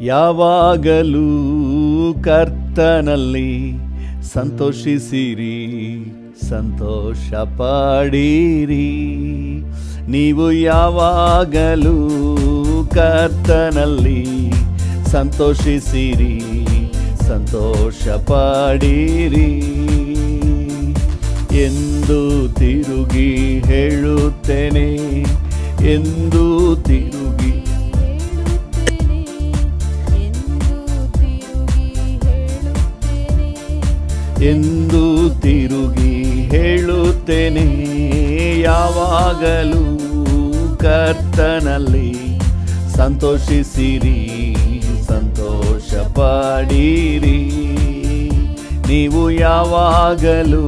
ಯಾವಾಗಲೂ ಕರ್ತನಲ್ಲಿ ಸಂತೋಷಿಸಿರಿ, ಸಂತೋಷ ಪಡಿರಿ. ನೀವು ಯಾವಾಗಲೂ ಕರ್ತನಲ್ಲಿ ಸಂತೋಷಿಸಿರಿ, ಸಂತೋಷ ಪಡಿರಿ ಎಂದು ತಿರುಗಿ ಹೇಳುತ್ತೇನೆ, ಎಂದು ತಿರುಗಿ ಎಂದು ತಿರುಗಿ ಹೇಳುತ್ತೇನೆ. ಯಾವಾಗಲೂ ಕರ್ತನಲ್ಲಿ ಸಂತೋಷಿಸಿರಿ, ಸಂತೋಷ ಪಡಿರಿ. ನೀವು ಯಾವಾಗಲೂ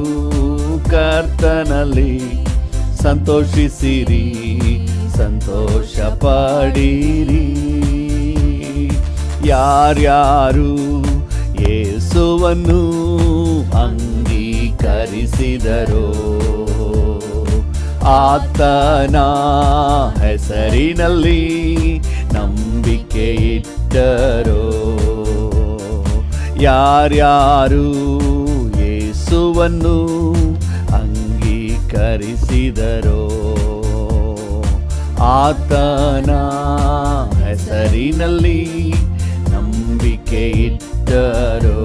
ಕರ್ತನಲ್ಲಿ ಸಂತೋಷಿಸಿರಿ, ಸಂತೋಷ ಪಡಿರಿ. ಯಾರ್ಯಾರು ಯೇಸುವನ್ನು ಅಂಗೀಕರಿಸಿದರೋ, ಆತನ ಹೆಸರಿನಲ್ಲಿ ನಂಬಿಕೆ ಇಟ್ಟರೋ, ಯಾರ್ಯಾರು ಯೇಸುವನ್ನು ಅಂಗೀಕರಿಸಿದರೋ, ಆತನ ಹೆಸರಿನಲ್ಲಿ ನಂಬಿಕೆ ಇಟ್ಟರೋ,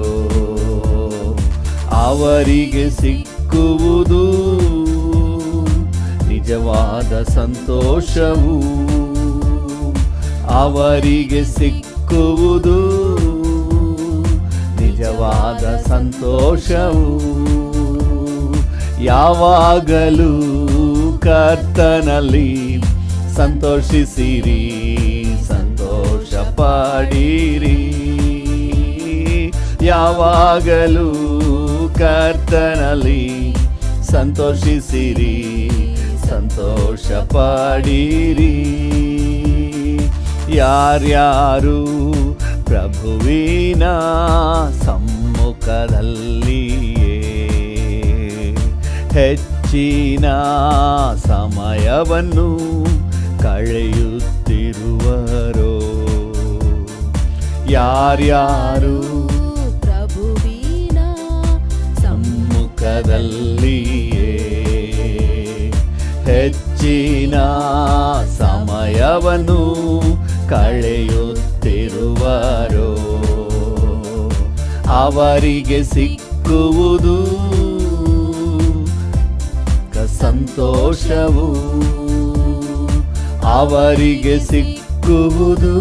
ಅವರಿಗೆ ಸಿಕ್ಕುವುದು ನಿಜವಾದ ಸಂತೋಷವು, ಅವರಿಗೆ ಸಿಕ್ಕುವುದು ನಿಜವಾದ ಸಂತೋಷವು. ಯಾವಾಗಲೂ ಕರ್ತನಲ್ಲಿ ಸಂತೋಷಿಸಿರಿ, ಸಂತೋಷ ಪಡಿರಿ. ಯಾವಾಗಲೂ ಕರ್ತನಲ್ಲಿ ಸಂತೋಷಿಸಿರಿ, ಸಂತೋಷ ಪಡಿರಿ. ಯಾರ್ಯಾರು ಪ್ರಭುವಿನ ಸಮ್ಮುಖದಲ್ಲಿಯೇ ಹೆಚ್ಚಿನ ಸಮಯವನ್ನು ಕಳೆಯುತ್ತಿರುವರೋ, ಯಾರ್ಯಾರು ಸಮ್ಮುಖದಲ್ಲಿಯೇ ಹೆಚ್ಚಿನ ಸಮಯವನ್ನು ಕಳೆಯುತ್ತಿರುವರೋ, ಅವರಿಗೆ ಸಿಕ್ಕುವುದು ಸಂತೋಷವು, ಅವರಿಗೆ ಸಿಕ್ಕುವುದು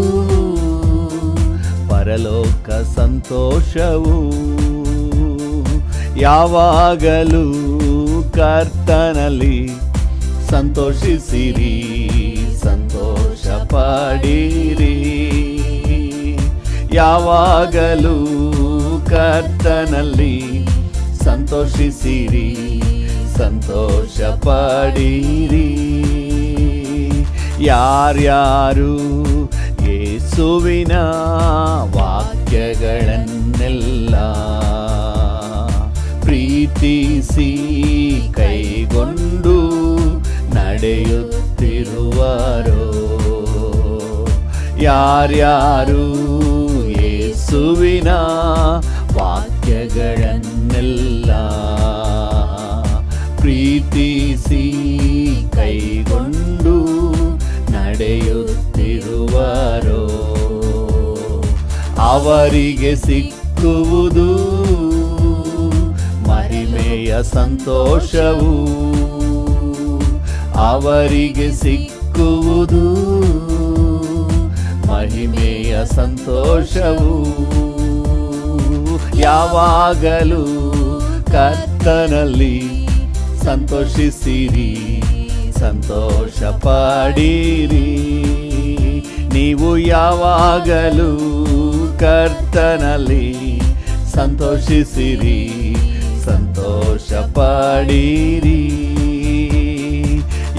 ಪರಲೋಕ ಸಂತೋಷವು. ಯಾವಾಗಲೂ ಕರ್ತನಲ್ಲಿ ಸಂತೋಷಿಸಿರಿ, ಸಂತೋಷ ಪಡಿರಿ. ಯಾವಾಗಲೂ ಕರ್ತನಲ್ಲಿ ಸಂತೋಷಿಸಿರಿ, ಸಂತೋಷ ಪಡಿರಿ. ಯಾರ್ಯಾರು ಯೇಸುವಿನ ವಾಕ್ಯಗಳನ್ನೆಲ್ಲ ಪ್ರೀತಿಸಿ ಕೈಗೊಂಡು ನಡೆಯುತ್ತಿರುವರೋ, ಯಾರ್ಯಾರು ಯೇಸುವಿನ ವಾಕ್ಯಗಳನ್ನೆಲ್ಲ ಪ್ರೀತಿಸಿ ಕೈಗೊಂಡು ನಡೆಯುತ್ತಿರುವರೋ, ಅವರಿಗೆ ಸಿಕ್ಕುವುದು ಮಹಿಮೆಯ ಸಂತೋಷವು, ಅವರಿಗೆ ಸಿಕ್ಕುವುದು ಮಹಿಮೆಯ ಸಂತೋಷವು. ಯಾವಾಗಲೂ ಕರ್ತನಲ್ಲಿ ಸಂತೋಷಿಸಿರಿ, ಸಂತೋಷ ಪಡಿರಿ. ನೀವು ಯಾವಾಗಲೂ ಕರ್ತನಲ್ಲಿ ಸಂತೋಷಿಸಿರಿ, ಸಂತೋಷ ಪಡಿರಿ.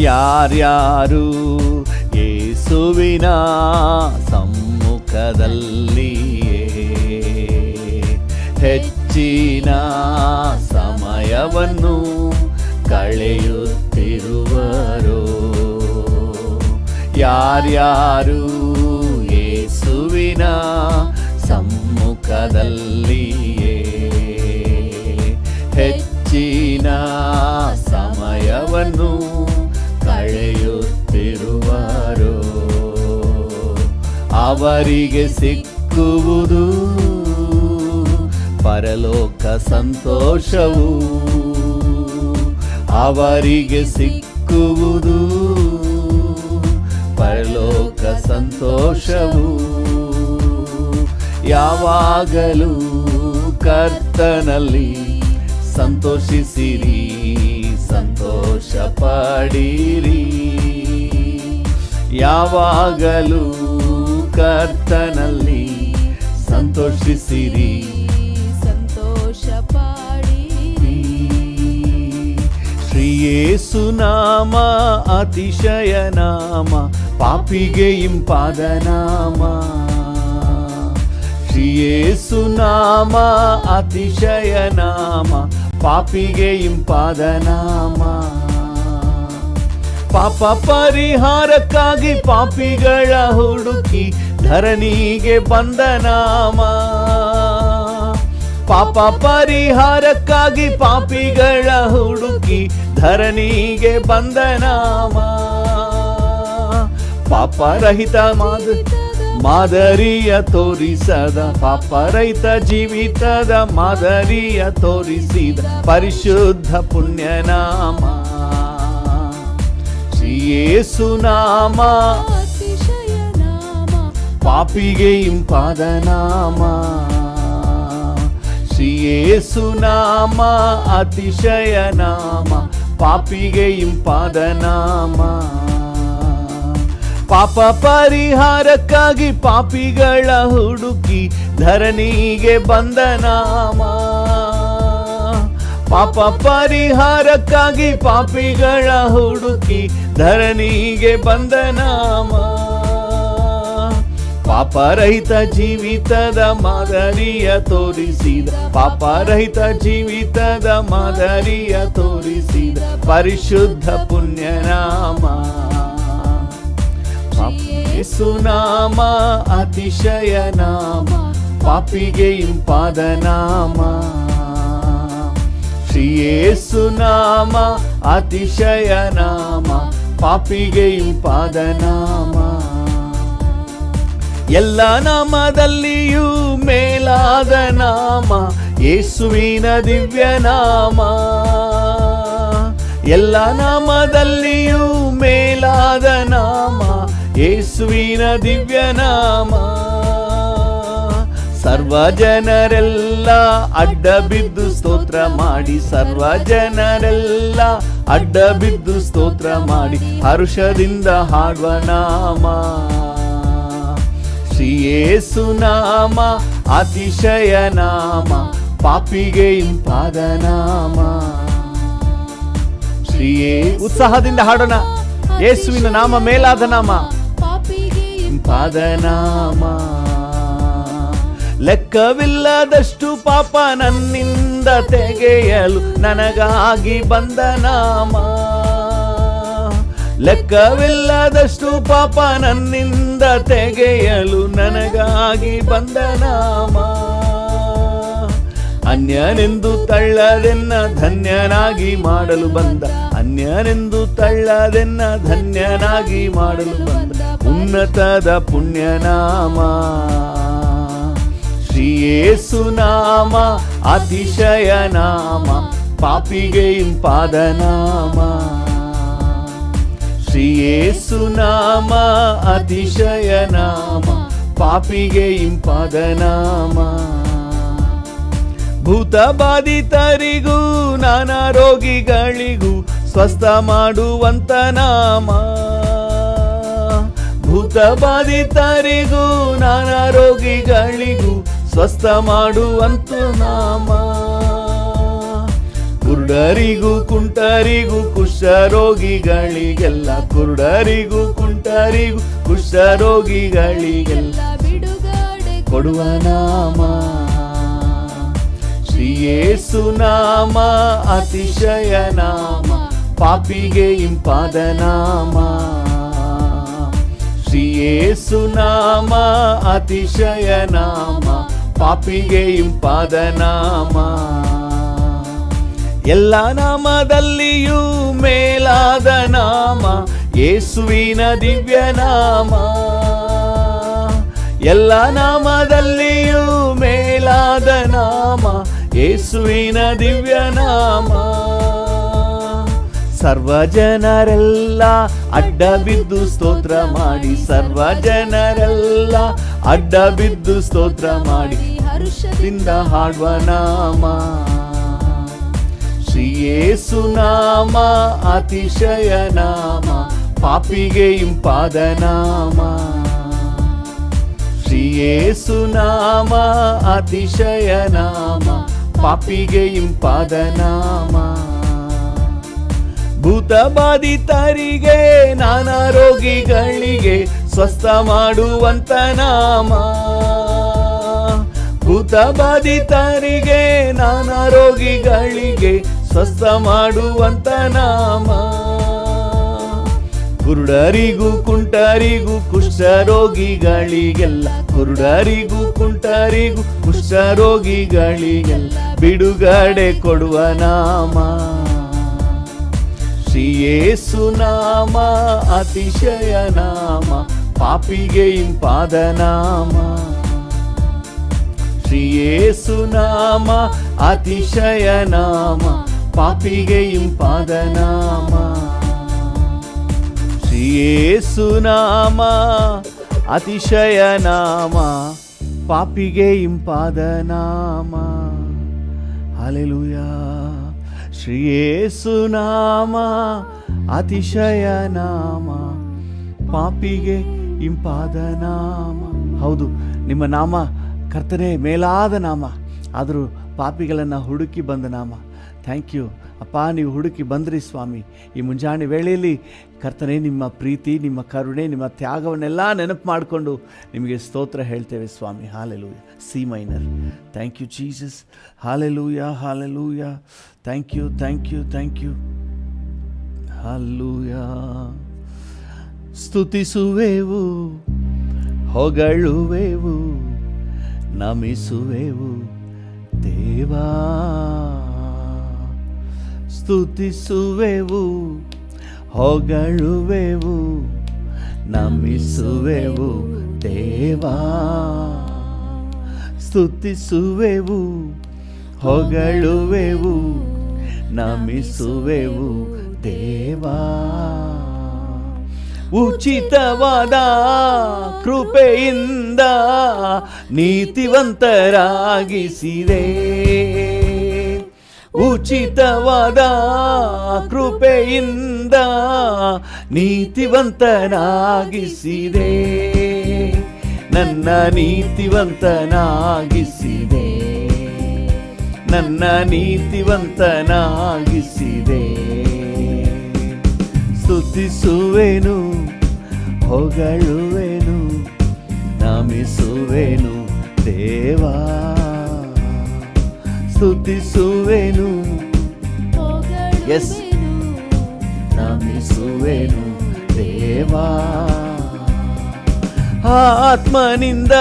ಯಾರ್ಯಾರು ಯೇಸುವಿನ ಸಮ್ಮುಖದಲ್ಲಿಯೇ ಹೆಚ್ಚಿನ ಸಮಯವನ್ನು ಕಳೆಯುತ್ತಿರುವರೋ, ಯಾರ್ಯಾರು ಯೇಸುವಿನ ಲೋಕದಲ್ಲಿಯೇ ಹೆಚ್ಚಿನ ಸಮಯವನ್ನು ಕಳೆಯುತ್ತಿರುವರು. ಅವರಿಗೆ ಸಿಕ್ಕುವುದು ಪರಲೋಕ ಸಂತೋಷವು. ಅವರಿಗೆ ಸಿಕ್ಕುವುದು ಪರಲೋಕ ಸಂತೋಷವು. ಯಾವಾಗಲೂ ಕರ್ತನಲ್ಲಿ ಸಂತೋಷಿಸಿರಿ, ಸಂತೋಷ ಪಡಿರಿ. ಯಾವಾಗಲೂ ಕರ್ತನಲ್ಲಿ ಸಂತೋಷಿಸಿರಿ, ಸಂತೋಷ ಪಡಿರಿ. ಶ್ರೀ ಯೇಸು ನಾಮ ಅತಿಶಯ ನಾಮ, ಪಾಪಿಗೆ ಇಂಪಾದ ನಾಮ. ಶ್ರೀ ಯೇಸು ನಾಮ ಅತಿಶಯ ನಾಮ, ಪಾಪಿಗೆ ಇಂಪಾದ ನಾಮ. ಪಾಪ ಪರಿಹಾರಕ್ಕಾಗಿ ಪಾಪಿಗಳ ಹುಡುಕಿ ಧರಣಿಗೆ ಬಂದ ನಾಮ. ಪಾಪ ಪರಿಹಾರಕ್ಕಾಗಿ ಪಾಪಿಗಳ ಹುಡುಕಿ ಧರಣಿಗೆ ಬಂದ ನಾಮ. ಪಾಪರಹಿತ ಮಾದರಿಯ ತೋರಿಸದ, ಪಾಪರಹಿತ ಜೀವಿತದ ಮಾದರಿಯ ತೋರಿಸಿದ ಪರಿಶುದ್ಧ ಪುಣ್ಯನಾಮ ಶ್ರೀ ಯೇಸು ನಾಮ. ಪಾಪಿಗೆ ಇಂಪಾದ ನಾಮ ಶ್ರೀ ಯೇಸು ನಾಮ, ಅತಿಶಯ ನಾಮ, ಪಾಪಿಗೆ ಇಂಪಾದ ನಾಮ. ಪಾಪ ಪರಿಹಾರಕ್ಕಾಗಿ ಪಾಪಿಗಳ ಹುಡುಕಿ ಧರಣಿಗೆ ಬಂದ ನಾಮ. ಪಾಪ ಪರಿಹಾರಕ್ಕಾಗಿ ಪಾಪಿಗಳ ಹುಡುಕಿ ಧರಣಿಗೆ ಬಂದ ನಾಮ. ಪಾಪರಹಿತ ಜೀವಿತದ ಮಾದರಿಯ ತೋರಿಸಿದ, ಪಾಪರಹಿತ ಜೀವಿತದ ಮಾದರಿಯ ತೋರಿಸಿದ ಪರಿಶುದ್ಧ ಪುಣ್ಯನಾಮ ಯೇಸು ನಾಮ, ಅತಿಶಯ ನಾಮ, ಪಾಪಿಗೆ ಇಂಪಾದ ನಾಮ. ಶ್ರೀ ಯೇಸು ನಾಮ, ಅತಿಶಯ ನಾಮ, ಪಾಪಿಗೆ ಇಂಪಾದ ನಾಮ. ಎಲ್ಲ ನಾಮದಲ್ಲಿಯೂ ಮೇಲಾದ ನಾಮ ಯೇಸುವಿನ ದಿವ್ಯ ನಾಮ. ಎಲ್ಲ ನಾಮದಲ್ಲಿಯೂ ಮೇಲಾದ ನಾಮ ಯೇಸುವಿನ ದಿವ್ಯ ನಾಮ. ಸರ್ವ ಜನರೆಲ್ಲ ಅಡ್ಡ ಬಿದ್ದು ಸ್ತೋತ್ರ ಮಾಡಿ, ಸರ್ವ ಜನರೆಲ್ಲ ಅಡ್ಡ ಬಿದ್ದು ಸ್ತೋತ್ರ ಮಾಡಿ ಹರ್ಷದಿಂದ ಹಾಡುವ ನಾಮ ಶ್ರೀ ಯೇಸು ನಾಮ, ಅತಿಶಯ ನಾಮ, ಪಾಪಿಗೆ ಇಂಪಾದ ನಾಮ. ಶ್ರೀ ಉತ್ಸಾಹದಿಂದ ಹಾಡೋಣ. ಯೇಸುವಿನ ನಾಮ ಮೇಲಾದ ನಾಮ, ಪಾಪಿಗೆ ಇಂಪಾದ ನಾಮ. ಲೆಕ್ಕವಿಲ್ಲದಷ್ಟು ಪಾಪ ನನ್ನಿಂದ ತೆಗೆಯಲು ನನಗಾಗಿ ಬಂದ ನಾಮ. ಲೆಕ್ಕವಿಲ್ಲದಷ್ಟು ಪಾಪ ನನ್ನಿಂದ ತೆಗೆಯಲು ನನಗಾಗಿ ಬಂದ ನಾಮ. ಅನ್ಯನೆಂದು ತಳ್ಳದೆನ್ನ ಧನ್ಯನಾಗಿ ಮಾಡಲು ಬಂದ, ಅನ್ಯನೆಂದು ತಳ್ಳದೆನ್ನ ಧನ್ಯನಾಗಿ ಮಾಡಲು ಬಂದ ಉನ್ನತದ ಪುಣ್ಯನಾಮ ಶ್ರೀ ಯೇಸು ನಾಮ, ಅತಿಶಯ ನಾಮ, ಪಾಪಿಗೆ ಇಂಪಾದ ನಾಮ. ಶ್ರೀ ಯೇಸು ನಾಮ, ಅತಿಶಯ ನಾಮ, ಪಾಪಿಗೆ ಇಂಪಾದ ನಾಮ. ಭೂತ ಬಾಧಿತರಿಗೂ ನಾನಾ ರೋಗಿಗಳಿಗೂ ಸ್ವಸ್ಥ ಮಾಡುವಂತ ನಾಮ. ಭೂತ ಬಾಧಿತರಿಗೂ ನಾನಾ ರೋಗಿಗಳಿಗೂ ಸ್ವಸ್ಥ ಮಾಡುವಂತ ನಾಮ. ಕುರುಡರಿಗೂ ಕುಂಟರಿಗೂ ಕುಷ್ಠರೋಗಿಗಳಿಗೆಲ್ಲ, ಕುರುಡರಿಗೂ ಕುಂಟರಿಗೂ ಕುಷ್ಠರೋಗಿಗಳಿಗೆಲ್ಲ ಬಿಡುಗಡೆ ಕೊಡುವ ನಾಮ ಶ್ರೀ ಯೇಸು ನಾಮ, ಅತಿಶಯ ನಾಮ, ಪಾಪಿಗೆ ಇಂಪಾದ ನಾಮ. ಶ್ರೀ ಯೇಸು ನಾಮ, ಅತಿಶಯ ನಾಮ, ಪಾಪಿಗೆ ಇಂಪಾದ ನಾಮ. ಎಲ್ಲ ನಾಮದಲ್ಲಿಯೂ ಮೇಲಾದ ನಾಮ ಯೇಸುವಿನ ದಿವ್ಯ ನಾಮ. ಎಲ್ಲ ನಾಮದಲ್ಲಿಯೂ ಮೇಲಾದ ನಾಮ ಯೇಸುವಿನ ದಿವ್ಯ ನಾಮ. ಸರ್ವ ಜನರೆಲ್ಲ ಅಡ್ಡ ಬಿದ್ದು ಸ್ತೋತ್ರ ಮಾಡಿ, ಸರ್ವ ಜನರೆಲ್ಲ ಅಡ್ಡ ಬಿದ್ದು ಸ್ತೋತ್ರ ಮಾಡಿ ಹರ್ಷದಿಂದ ಹಾಡುವ ನಾಮ ಶ್ರೀ ಯೇಸು ನಾಮ. ಅತಿಶಯ ನಾಮ ಪಾಪಿಗೆ ಇಂಪಾದ ನಾಮ. ಶ್ರೀ ಯೇಸು ನಾಮ ಅತಿಶಯ ನಾಮ ಪಾಪಿಗೆ ಇಂಪಾದ ನಾಮ. ಭೂತ ಬಾಧಿತರಿಗೆ ನಾನಾ ರೋಗಿಗಳಿಗೆ ಸ್ವಸ್ಥ ಮಾಡುವಂತ ನಾಮ. ಭೂತ ಬಾಧಿತರಿಗೆ ನಾನಾ ರೋಗಿಗಳಿಗೆ ಸ್ವಸ್ಥ ಮಾಡುವಂತ ನಾಮ. ಕುರುಡರಿಗೂ ಕುಂಟರಿಗೂ ಕುಷ್ಠರೋಗಿಗಳಿಗೆಲ್ಲ, ಕುರುಡರಿಗೂ ಕುಂಟರಿಗೂ ಕುಷ್ಠರೋಗಿಗಳಿಗೆಲ್ಲ ಬಿಡುಗಡೆ ಕೊಡುವ ನಾಮ ಶ್ರೀ ಯೇಸು ನಾಮ. ಅತಿಶಯ ನಾಮ ಪಾಪಿಗೆ ಇಂಪಾದ ನಾಮ. ಶ್ರೀ ಯೇಸು ನಾಮ ಅತಿಶಯ ನಾಮ ಪಾಪಿಗೆ ಇಂಪಾದ ನಾಮ. ಶ್ರೀ ಯೇಸು ನಾಮ ಅತಿಶಯ ನಾಮ ಪಾಪಿಗೆ ಇಂಪಾದ ನಾಮ. ಹಲ್ಲೆಲೂಯಾ. ಶ್ರೀ ಯೇಸು ನಾಮ ಅತಿಶಯ ನಾಮ ಪಾಪಿಗೆ ಇಂಪಾದ ನಾಮ. ಹೌದು, ನಿಮ್ಮ ನಾಮ ಕರ್ತನೇ ಮೇಲಾದ ನಾಮ, ಆದರೂ ಪಾಪಿಗಳನ್ನು ಹುಡುಕಿ ಬಂದ ನಾಮ. ಥ್ಯಾಂಕ್ ಯು ಅಪ್ಪ, ನೀವು ಹುಡುಕಿ ಬಂದ್ರಿ ಸ್ವಾಮಿ. ಈ ಮುಂಜಾನೆ ವೇಳೆಯಲ್ಲಿ ಕರ್ತನೇ ನಿಮ್ಮ ಪ್ರೀತಿ, ನಿಮ್ಮ ಕರುಣೆ, ನಿಮ್ಮ ತ್ಯಾಗವನ್ನೆಲ್ಲ ನೆನಪು ಮಾಡಿಕೊಂಡು ನಿಮಗೆ ಸ್ತೋತ್ರ ಹೇಳ್ತೇವೆ ಸ್ವಾಮಿ. Hallelujah. C minor. Thank you Jesus. Hallelujah, hallelujah. Thank you, thank you, thank you. Hallelujah. ಸ್ತುತಿಸುವೆವು, ಹೊಗಳುವೆವು, ನಮಿಸುವೆವು ದೇವಾ. ಸ್ತುತಿಸುವೆವು, ಹೊಗಳುವೆವು, ನಮಿಸುವೆವು ದೇವಾ. ಸ್ತುತಿಸುವೆವು, ಹೊಗಳುವೆವು, ನಮಿಸುವೆವು ದೇವಾ. ಉಚಿತವಾದ ಕೃಪೆಯಿಂದ ನೀತಿವಂತರಾಗಿಸಿದೆ. ಉಚಿತವಾದ ಕೃಪೆಯಿಂದ ನೀತಿವಂತನಾಗಿಸಿದೆ. ನನ್ನ ನೀತಿವಂತನಾಗಿಸಿದೆ, ನನ್ನ ನೀತಿವಂತನಾಗಿಸಿದೆ. ಸ್ತುತಿಸುವೆನು, ಹೊಗಳುವೆನು, ನಮಿಸುವೆನು ದೇವಾ. ಸ್ತುತಿಸುವೆನು, ಎಸ್, ನಮಿಸುವೆನು ದೇವಾ. ಆತ್ಮನಿಂದ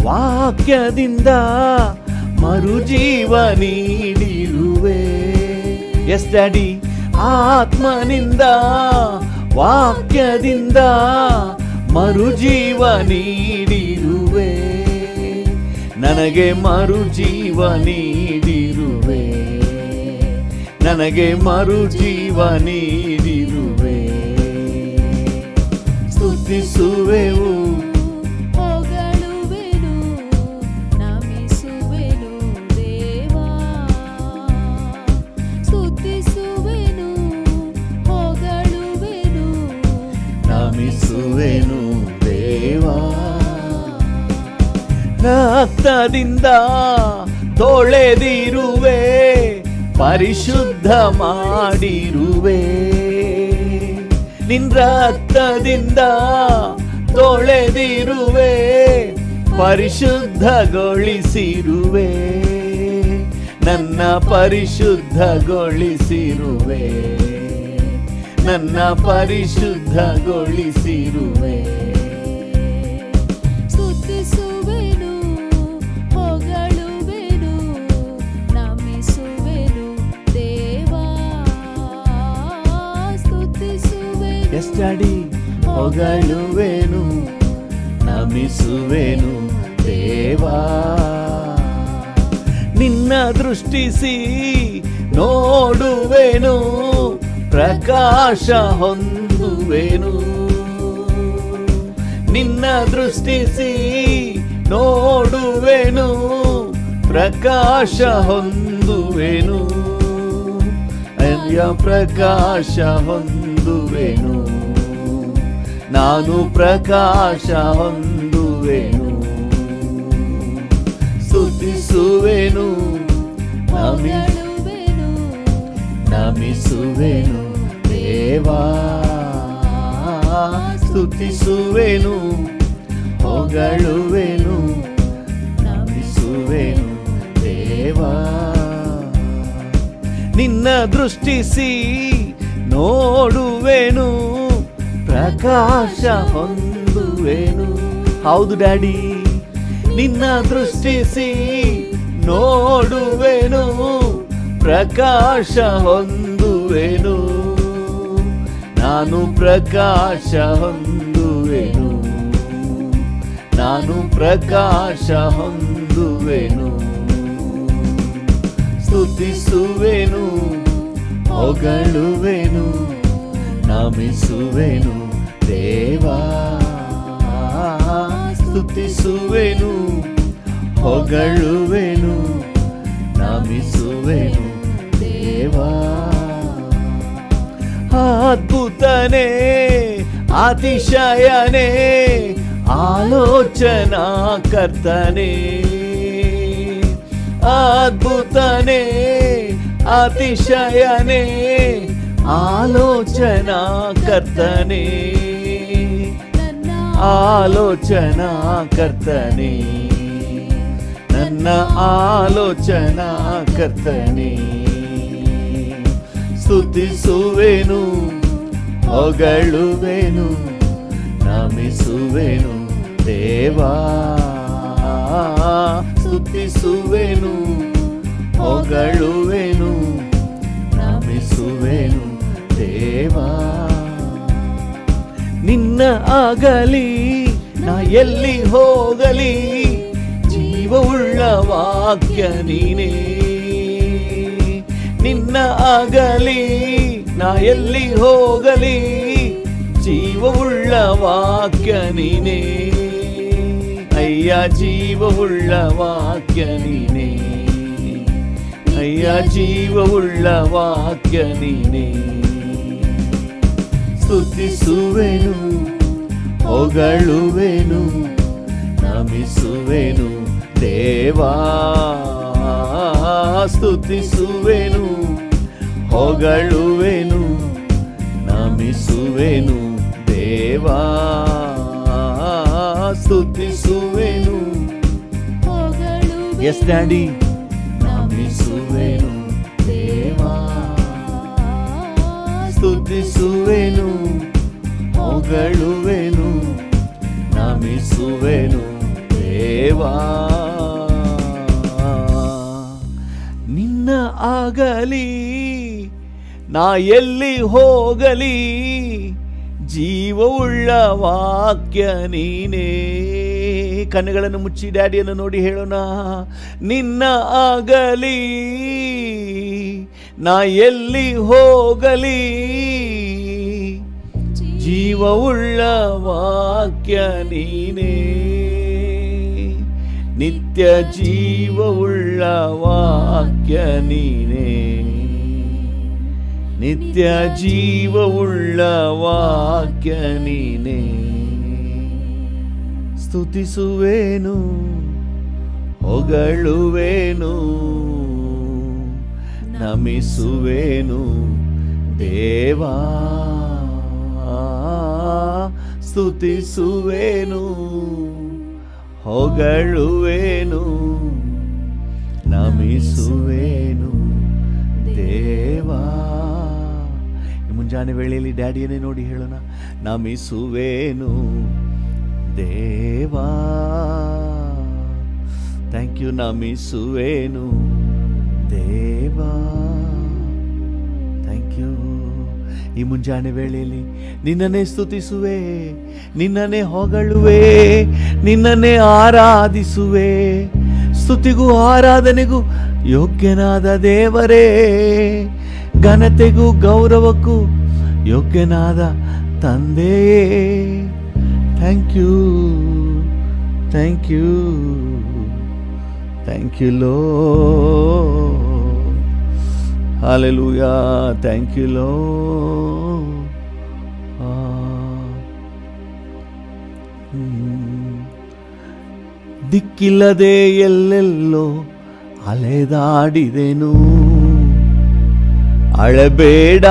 ವಾಕ್ಯದಿಂದ ಮರುಜೀವ ನೀಡಿರುವೆ. Yes daddy. ಆತ್ಮನಿಂದ ವಾಕ್ಯದಿಂದ ಮರುಜೀವ ನೀಡಿರುವೆ. ನನಗೆ ಮರುಜೀವ ನೀಡಿರುವೆ, ನನಗೆ ಮರುಜೀವ ನೀಡಿರುವೆ. ಸ್ತುತಿಸುವೆವು, ಹೊಗಳುವೆನು, ನಮಿಸುವೆನು ದೇವಾ. ಸ್ತುತಿಸುವೆನು, ಹೊಗಳುವೆನು, ನಮಿಸುವೆನು ದೇವಾ. ರಕ್ತದಿಂದ ತೊಳೆದಿರುವೆ, ಪರಿಶುದ್ಧ ಮಾಡಿರುವೆ. ನಿನ್ ರಕ್ತದಿಂದ ತೊಳೆದಿರುವೆ, ಪರಿಶುದ್ಧಗೊಳಿಸಿರುವೆ. ನನ್ನ ಪರಿಶುದ್ಧಗೊಳಿಸಿರುವೆ, ನನ್ನ ಪರಿಶುದ್ಧಗೊಳಿಸಿರುವೆ. ಸ್ತುತಿಸುವೆನು, ಎಸ್ ಡ್ಯಾಡಿ ಹೊಗಳುವೆನು ನಮಿಸುವೆನು ದೇವಾ. ನಿನ್ನ ದೃಷ್ಟಿಸಿ ನೋಡುವೆನು ಪ್ರಕಾಶ ಹೊಂದುವೆನು. ನಿನ್ನ ದೃಷ್ಟಿಸಿ ನೋಡುವೆನು ಪ್ರಕಾಶ ಹೊಂದುವೆನು. ಅಯ್ಯ ಪ್ರಕಾಶ ಹೊಂದುವೆನು, ನಾನು ಪ್ರಕಾಶ ಹೊಂದುವೆನು. ಸ್ತುತಿಸುವೆನು ಹೊಗಳುವೆನು ನಮಿಸುವೆನು ದೇವಾ. ಸ್ತುತಿಸುವೆನು ಹೊಗಳುವೆನು ನಮಿಸುವೆನು ದೇವಾ. ನಿನ್ನ ದೃಷ್ಟಿಸಿ ನೋಡುವೆನು ಪ್ರಕಾಶ ಹೊಂದುವೆನು. ಹೌದು ಡ್ಯಾಡಿ, ನಿನ್ನ ದೃಷ್ಟಿಸಿ ನೋಡುವೆನು ಪ್ರಕಾಶ ಹೊಂದುವೆನು. ನಾನು ಪ್ರಕಾಶ ಹೊಂದುವೆನು, ನಾನು ಪ್ರಕಾಶ ಹೊಂದುವೆನು. ಸ್ತುತಿಸುವೆನು ಹೊಗಳುವೆನು ನಮಿಸುವೆನು ದೇವಾ. ಸ್ತುತಿಸುವೆನು ಹೊಗಳುವೆನು ನಮಿಸುವೆನು ದೇವಾ. ಅದ್ಭುತನೇ ಅತಿಶಯನೇ ಆಲೋಚನಾ ಕರ್ತನೇ. ಅದ್ಭುತನೇ ಅತಿಶಯನೇ ಆಲೋಚನಾ ಕರ್ತನೇ. ಆಲೋಚನಾ ಕರ್ತನೇ, ನನ್ನ ಆಲೋಚನಾ ಕರ್ತನೇ. ಸ್ತುತಿಸುವೆನು ಹೊಗಳುವೆನು ನಮಿಸುವೆನು ದೇವಾ. ಸ್ತುತಿಸುವೆನು ಹೊಗಳುವೆನು ನಮಿಸುವೆನು ದೇವಾ. ನಿನ್ನ ಆಗಲಿ ನಾ ಎಲ್ಲಿ ಹೋಗಲಿ ಜೀವವುಳ್ಳ ವಾಕ್ಯ ನೀನೇ. ನಿನ್ನ ಆಗಲಿ ನಾ ಎಲ್ಲಿ ಹೋಗಲಿ ಜೀವವುಳ್ಳ ವಾಕ್ಯ ನೀನೇ. ಅಯ್ಯ ಜೀವವುಳ್ಳ ವಾಕ್ಯ ನೀನೇ, ಅಯ್ಯ ಜೀವವುಳ್ಳ ವಾಕ್ಯ ನೀನೇ. ಸ್ತುತಿಸುವೆನು ಹೊಗಳುವೆನು ನಮಿಸುವೆನು ದೇವಾ. ಸ್ತುತಿಸುವೆನು ಹೊಗಳುವೆನು ನಮಿಸುವೆನು ದೇವಾ. ಸ್ತುತಿಸುವೆನು ಹೊಗಳುವೆನು ಎಸ್ ಡ್ಯಾಡಿ ನಮಿಸುವೆನು ದೇವಾ. ಸ್ತುತಿಸುವೆನು ಹೊಗಳುವೆನು ನಮಿಸುವೆನು ದೇವಾ. ನಿನ್ನ ಆಗಲಿ ನಾ ಎಲ್ಲಿ ಹೋಗಲಿ ಜೀವವುಳ್ಳ ವಾಕ್ಯ ನೀನೇ. ಕಣ್ಣುಗಳನ್ನು ಮುಚ್ಚಿ ಡ್ಯಾಡಿಯನ್ನು ನೋಡಿ ಹೇಳೋಣ. ನಿನ್ನ ಆಗಲಿ ನಾ ಎಲ್ಲಿ ಹೋಗಲಿ ಜೀವವುಳ್ಳ ವಾಕ್ಯ ನೀನೇ. ನಿತ್ಯ ಜೀವವುಳ್ಳ ವಾಕ್ಯ ನೀನೇ, ನಿತ್ಯ ಜೀವವುಳ್ಳ ವಾಕ್ಯ ನೀನೇ. ಸ್ತುತಿಸುವೆನು ಹೊಗಳುವೆನು ನಮಿಸುವೆನು ದೇವಾ. ಸ್ತುತಿಸುವೆನು ಹೊಗಳುವೆನು ನಮಿಸುವೆನು ದೇವಾ. ಈ ಮುಂಜಾನೆ ವೇಳೆಯಲ್ಲಿ ಡ್ಯಾಡಿಯನ್ನೇ ನೋಡಿ ಹೇಳೋಣ. ನಮಿಸುವೆನು ದೇವಾ. Thank you. ನಮಿಸುವೆನು ದೇವಾ. Thank you. ಈ ಮುಂಜಾನೆ ವೇಳೆಯಲ್ಲಿ ನಿನ್ನನ್ನೇ ಸ್ತುತಿಸುವೆ, ನಿನ್ನನ್ನೇ ಹೊಗಳುವೆ, ನಿನ್ನನ್ನೇ ಆರಾಧಿಸುವೆ. ಸ್ತುತಿಗೂ ಆರಾಧನೆಗೂ ಯೋಗ್ಯನಾದ ದೇವರೇ, ಘನತೆಗೂ ಗೌರವಕ್ಕೂ ಯೋಗ್ಯನಾದ ತಂದೆಯೇ. Thank you, thank you, thank you Lord. Hallelujah, thank you Lord. ದಿಕ್ಕಿಲ್ಲದೆ ಎಲ್ಲೆಲ್ಲೋ ಅಲೆದಾಡಿದೆನು, ಅಳಬೇಡ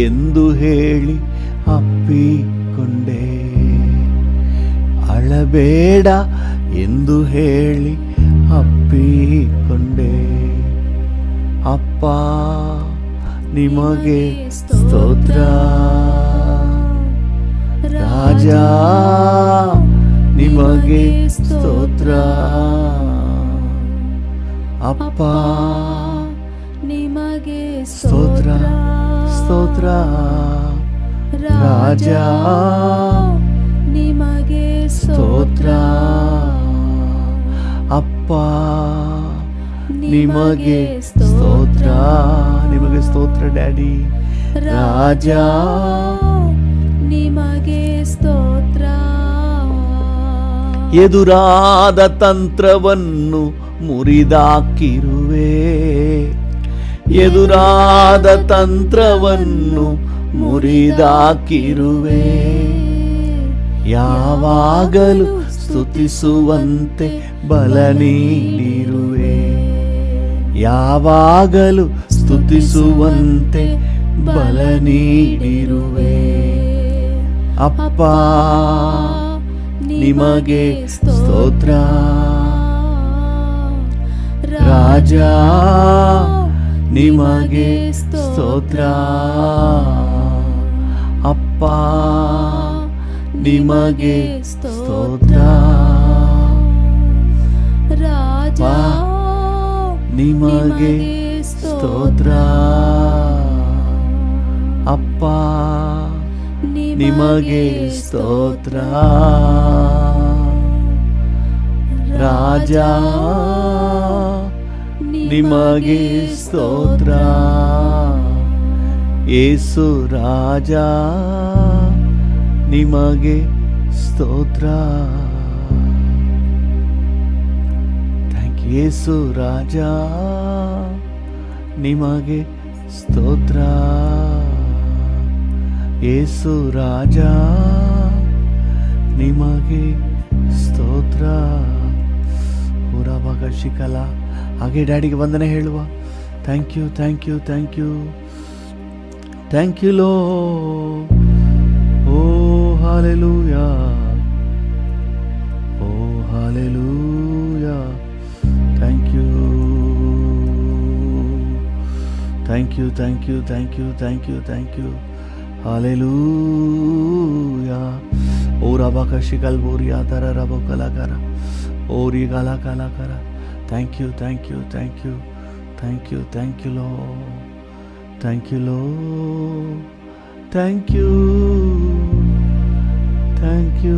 ಎಂದು ಹೇಳಿ ಅಪ್ಪಿಕೊಂಡೆ. ಅಳಬೇಡ ಎಂದು ಹೇಳಿ ಅಪ್ಪಿಕೊಂಡೆ. ಅಪ್ಪ ನಿಮಗೆ ಸ್ತೋತ್ರ, ರಾಜ ನಿಮಗೆ ಸ್ತೋತ್ರ. ಅಪ್ಪ ನಿಮಗೆ ಸ್ತೋತ್ರ, ಸ್ತೋತ್ರ. ರಾಜ ನಿಮಗೆ ಸ್ತೋತ್ರ. ಅಪ್ಪ ನಿಮಗೆ ಸ್ತೋತ್ರ, ನಿಮಗೆ ಸ್ತೋತ್ರ ಡ್ಯಾಡಿ. ರಾಜ ನಿಮಗೆ ಸ್ತೋತ್ರ. ಎದುರಾದ ತಂತ್ರವನ್ನು ಮುರಿದಾಕಿರುವೆ, ಎದುರಾದ ತಂತ್ರವನ್ನು ಮುರಿದಾಕಿರುವೆ. ಯಾವಾಗಲೂ ಸ್ತುತಿಸುವಂತೆ ಬಲ ನೀಡಿರುವೆ, ಯಾವಾಗಲೂ ಸ್ತುತಿಸುವಂತೆ ಬಲ ನೀಡಿರುವೆ. ಅಪ್ಪ ನಿಮಗೆ ಸ್ತೋತ್ರ, ರಾಜ ನಿಮಗೆ ಸ್ತೋತ್ರ. ಅಪ್ಪ ನಿಮಗೆ ಸ್ತೋತ್ರ. ರಾಜ ನಿಮಗೆ ಸ್ತೋತ್ರ. ಅಪ್ಪ ನಿಮಗೆ ಸ್ತೋತ್ರ. ರಾಜ ನಿಮಗೆ ಸ್ತೋತ್ರ. ಯೇಸು ರಾಜ ನಿಮಗೆ ಸ್ತೋತ್ರ. ಥ್ಯಾಂಕ್ ಯು ಯೇಸು ರಾಜ ನಿಮಗೆ ಸ್ತೋತ್ರ. ಯೇಸು ರಾಜ ನಿಮಗೆ ಸ್ತೋತ್ರ. ಪೂರಭಾಗ ಶಿಕಲ ಹಾಗೆ ಡ್ಯಾಡಿಗೆ ವಂದನೆ ಹೇಳುವ. Thank you, thank you, thank you, thank you ಲೋ. ಓ ಹಾಲೆಲೂಯಾ, ಓ hallelujah. Thank you, thank you, thank you, thank you, thank you, thank you. Hallelujah. ಓ ರಬಕ ಶಿಕಲ್ ಬೋರಿಯಾ ತರ ರಬೋ ಕಲಾಕಾರ ಓರಿ ಗಾಲ ಕಲಾಕಾರ. Thank you, thank you, thank you, thank you, thank you ಲೋ, ಥ್ಯಾಂಕ್ ಯು ಲೋ, ಥ್ಯಾಂಕ್ ಯು, ಥ್ಯಾಂಕ್ ಯು.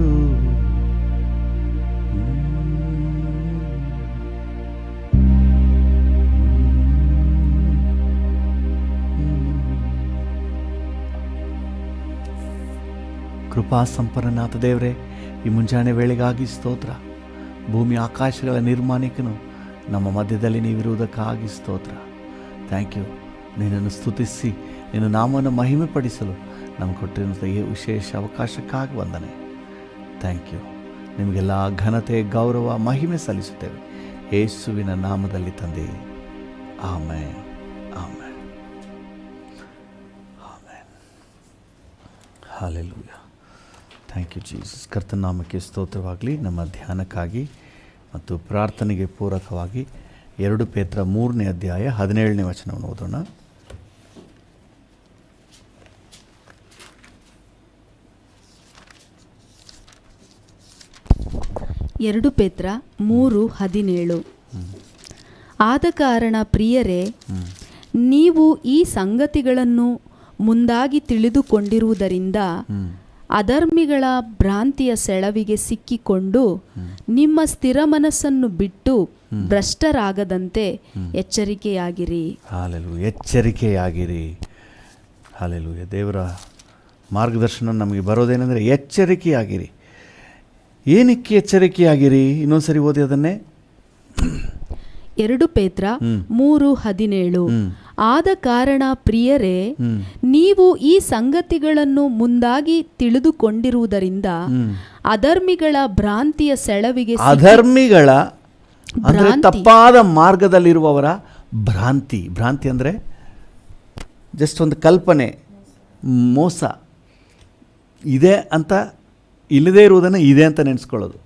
ಕೃಪಾ ಸಂಪನ್ನನಾಥ ದೇವರೇ, ಈ ಮುಂಜಾನೆ ವೇಳೆಗಾಗಿ ಸ್ತೋತ್ರ. ಭೂಮಿ ಆಕಾಶಗಳ ನಿರ್ಮಾಣಿಕನು ನಮ್ಮ ಮಧ್ಯದಲ್ಲಿ ನೀವಿರುವುದಕ್ಕಾಗಿ ಸ್ತೋತ್ರ. Thank you. ನಿನ್ನನ್ನು ಸ್ತುತಿಸಿ ನಿನ್ನ ನಾಮವನ್ನು ಮಹಿಮೆ ಪಡಿಸಲು ನಮಗೆ ಕೊಟ್ಟಿರುವಂಥ ಈ ವಿಶೇಷ ಅವಕಾಶಕ್ಕಾಗಿ ವಂದನೆ. Thank you. ನಿಮಗೆಲ್ಲ ಘನತೆ, ಗೌರವ, ಮಹಿಮೆ ಸಲ್ಲಿಸುತ್ತೇವೆ ಯೇಸುವಿನ ನಾಮದಲ್ಲಿ ತಂದೆ. ಆಮೆನ್, ಆಮೆನ್, ಆಮೆನ್. ಹಲ್ಲೆಲೂಯಾ. Thank you Jesus. ಕರ್ತನ ನಾಮಕ್ಕೆ ಸ್ತೋತ್ರವಾಗಲಿ. ನಮ್ಮ ಧ್ಯಾನಕ್ಕಾಗಿ ಮತ್ತು ಪ್ರಾರ್ಥನೆಗೆ ಪೂರಕವಾಗಿ 2 ಪೇತ್ರ 3ನೇ ಅಧ್ಯಾಯ 17ನೇ ವಚನವನ್ನು ಓದೋಣ. ಪೇತ್ರ 3:17. ಆದ ಕಾರಣ ಪ್ರಿಯರೇ, ನೀವು ಈ ಸಂಗತಿಗಳನ್ನು ಮುಂದಾಗಿ ತಿಳಿದುಕೊಂಡಿರುವುದರಿಂದ ಅಧರ್ಮಿಗಳ ಭ್ರಾಂತಿಯ ಸೆಳವಿಗೆ ಸಿಕ್ಕಿಕೊಂಡು ನಿಮ್ಮ ಸ್ಥಿರ ಮನಸ್ಸನ್ನು ಬಿಟ್ಟು ಭ್ರಷ್ಟರಾಗದಂತೆ ಎಚ್ಚರಿಕೆಯಾಗಿರಿ. ಹಾಲೆಲೂಯ, ಎಚ್ಚರಿಕೆಯಾಗಿರಿ. ಹಾಲೆಲೂಯ. ದೇವರ ಮಾರ್ಗದರ್ಶನ ನಮಗೆ ಬರೋದೇನೆಂದರೆ ಎಚ್ಚರಿಕೆಯಾಗಿರಿ. ಏನಕ್ಕೆ ಎಚ್ಚರಿಕೆಯಾಗಿರಿ? ಇನ್ನೊಂದ್ಸರಿ ಓದಿ ಅದನ್ನೇ. 2 ಪೇತ್ರ 3:17. ಆದ ಕಾರಣ ಪ್ರಿಯರೇ, ನೀವು ಈ ಸಂಗತಿಗಳನ್ನು ಮುಂದಾಗಿ ತಿಳಿದುಕೊಂಡಿರುವುದರಿಂದ ಅಧರ್ಮಿಗಳ ಭ್ರಾಂತಿಯ ಸೆಳವಿಗೆ ಅಧರ್ಮಿಗಳ ಅಂದರೆ ತಪ್ಪಾದ ಮಾರ್ಗದಲ್ಲಿರುವವರ ಭ್ರಾಂತಿ. ಭ್ರಾಂತಿ ಅಂದರೆ ಜಸ್ಟ್ ಒಂದು ಕಲ್ಪನೆ, ಮೋಸ. ಇದೆ ಅಂತ ಇಲ್ಲದೇ ಇರುವುದನ್ನು ಇದೆ ಅಂತ ನೆನೆಸ್ಕೊಳ್ಳೋದು,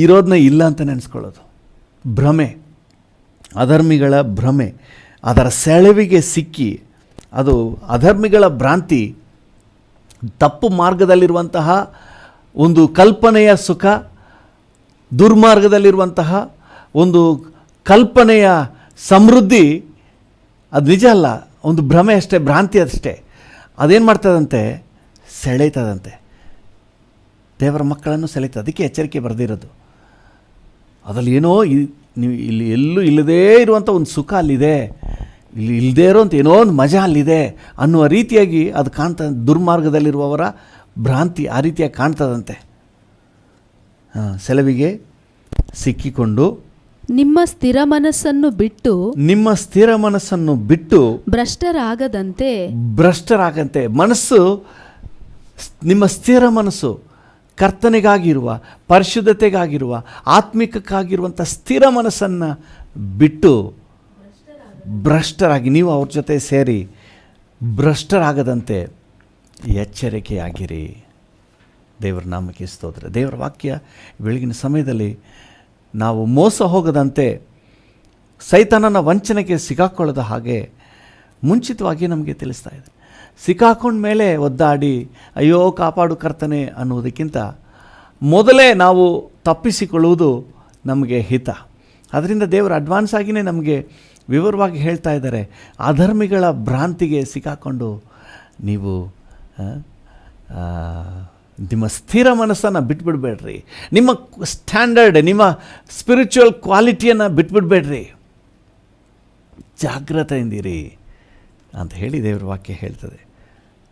ಇರೋದನ್ನ ಇಲ್ಲ ಅಂತ ನೆನೆಸ್ಕೊಳ್ಳೋದು, ಭ್ರಮೆ, ಅಧರ್ಮಿಗಳ ಭ್ರಮೆ. ಅದರ ಸೆಳವಿಗೆ ಸಿಕ್ಕಿ, ಅದು ಅಧರ್ಮಿಗಳ ಭ್ರಾಂತಿ, ತಪ್ಪು ಮಾರ್ಗದಲ್ಲಿರುವಂತಹ ಒಂದು ಕಲ್ಪನೆಯ ಸುಖ, ದುರ್ಮಾರ್ಗದಲ್ಲಿರುವಂತಹ ಒಂದು ಕಲ್ಪನೆಯ ಸಮೃದ್ಧಿ. ಅದು ನಿಜ ಅಲ್ಲ, ಒಂದು ಭ್ರಮೆ ಅಷ್ಟೇ, ಭ್ರಾಂತಿ ಅಷ್ಟೇ. ಅದೇನು ಮಾಡ್ತದಂತೆ? ಸೆಳೆತದಂತೆ, ದೇವರ ಮಕ್ಕಳನ್ನು ಸೆಳೆತದೆ. ಅದಕ್ಕೆ ಎಚ್ಚರಿಕೆ ಬರೆದಿರೋದು. ಅದರಲ್ಲಿ ಏನೋ ನೀವು ಇಲ್ಲಿ ಎಲ್ಲೂ ಇಲ್ಲದೇ ಇರುವಂಥ ಒಂದು ಸುಖ ಅಲ್ಲಿದೆ, ಇಲ್ಲಿ ಇಲ್ಲದೇ ಇರೋಂಥ ಏನೋ ಒಂದು ಮಜಾ ಅಲ್ಲಿದೆ ಅನ್ನುವ ರೀತಿಯಾಗಿ ಅದು ಕಾಣ್ತದೆ. ದುರ್ಮಾರ್ಗದಲ್ಲಿರುವವರ ಭ್ರಾಂತಿ ಆ ರೀತಿಯಾಗಿ ಕಾಣ್ತದಂತೆ. ಸೆಳವಿಗೆ ಸಿಕ್ಕಿಕೊಂಡು ನಿಮ್ಮ ಸ್ಥಿರ ಮನಸ್ಸನ್ನು ಬಿಟ್ಟು ಭ್ರಷ್ಟರಾಗದಂತೆ. ಮನಸ್ಸು, ನಿಮ್ಮ ಸ್ಥಿರ ಮನಸ್ಸು ಕರ್ತನೆಗಾಗಿರುವ, ಪರಿಶುದ್ಧತೆಗಾಗಿರುವ, ಆತ್ಮಿಕಕ್ಕಾಗಿರುವಂಥ ಸ್ಥಿರ ಮನಸ್ಸನ್ನು ಬಿಟ್ಟು ಭ್ರಷ್ಟರಾಗಿ, ನೀವು ಅವ್ರ ಜೊತೆ ಸೇರಿ ಭ್ರಷ್ಟರಾಗದಂತೆ ಎಚ್ಚರಿಕೆಯಾಗಿರಿ. ದೇವರ ನಾಮಕ್ಕೆ ಸ್ತೋತ್ರ. ದೇವರ ವಾಕ್ಯ ಬೆಳಗಿನ ಸಮಯದಲ್ಲಿ ನಾವು ಮೋಸ ಹೋಗದಂತೆ, ಸೈತಾನನ ವಂಚನೆಗೆ ಸಿಕ್ಕಾಕೊಳ್ಳದ ಹಾಗೆ ಮುಂಚಿತವಾಗಿ ನಮಗೆ ತಿಳಿಸ್ತಾ ಇದೆ. ಸಿಕ್ಕಾಕೊಂಡ ಮೇಲೆ ಒದ್ದಾಡಿ ಅಯ್ಯೋ ಕಾಪಾಡು ಕರ್ತನೆ ಅನ್ನುವುದಕ್ಕಿಂತ ಮೊದಲೇ ನಾವು ತಪ್ಪಿಸಿಕೊಳ್ಳುವುದು ನಮಗೆ ಹಿತ. ಅದರಿಂದ ದೇವರು ಅಡ್ವಾನ್ಸ್ ಆಗಿಯೇ ನಮಗೆ ವಿವರವಾಗಿ ಹೇಳ್ತಾ ಇದ್ದಾರೆ, ಅಧರ್ಮಿಗಳ ಭ್ರಾಂತಿಗೆ ಸಿಕ್ಕಾಕೊಂಡು ನೀವು ನಿಮ್ಮ ಸ್ಥಿರ ಮನಸ್ಸನ್ನು ಬಿಟ್ಬಿಡ್ಬೇಡ್ರಿ, ನಿಮ್ಮ ಸ್ಟ್ಯಾಂಡರ್ಡ್, ನಿಮ್ಮ ಸ್ಪಿರಿಚುವಲ್ ಕ್ವಾಲಿಟಿಯನ್ನು ಬಿಟ್ಬಿಡ್ಬೇಡ್ರಿ, ಜಾಗ್ರತೆಯಿಂದಿರಿ ಅಂತ ಹೇಳಿ ದೇವರ ವಾಕ್ಯ ಹೇಳ್ತದೆ.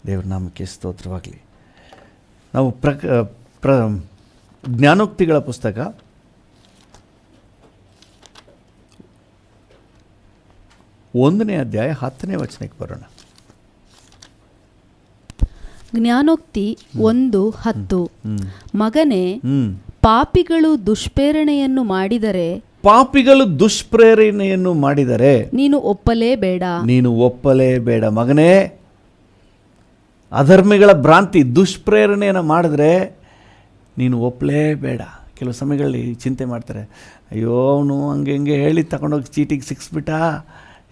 ದೇವರ ನಾಮಕ್ಕೆ ಸ್ತೋತ್ರವಾಗಲಿ. ನಾವು ಜ್ಞಾನೋಕ್ತಿಗಳ ಪುಸ್ತಕ 1ನೇ ಅಧ್ಯಾಯ 10ನೇ ವಚನಕ್ಕೆ ಬರೋಣ. ಜ್ಞಾನೋಕ್ತಿ 1:10. ಮಗನೇ, ಪಾಪಿಗಳು ದುಷ್ಪ್ರೇರಣೆಯನ್ನು ಮಾಡಿದರೆ ನೀನು ಒಪ್ಪಲೇಬೇಡ. ಮಗನೇ, ಅಧರ್ಮಿಗಳ ಭ್ರಾಂತಿ, ದುಷ್ಪ್ರೇರಣೆಯನ್ನು ಮಾಡಿದ್ರೆ ನೀನು ಒಪ್ಪಲೇಬೇಡ. ಕೆಲವು ಸಮಯಗಳಲ್ಲಿ ಚಿಂತೆ ಮಾಡ್ತಾರೆ, ಅಯ್ಯೋ ಅವನು ಹಂಗೆ ಹೇಳಿ ತಗೊಂಡೋಗಿ ಚೀಟಿಗೆ ಸಿಕ್ಸ್ಬಿಟ್ಟ,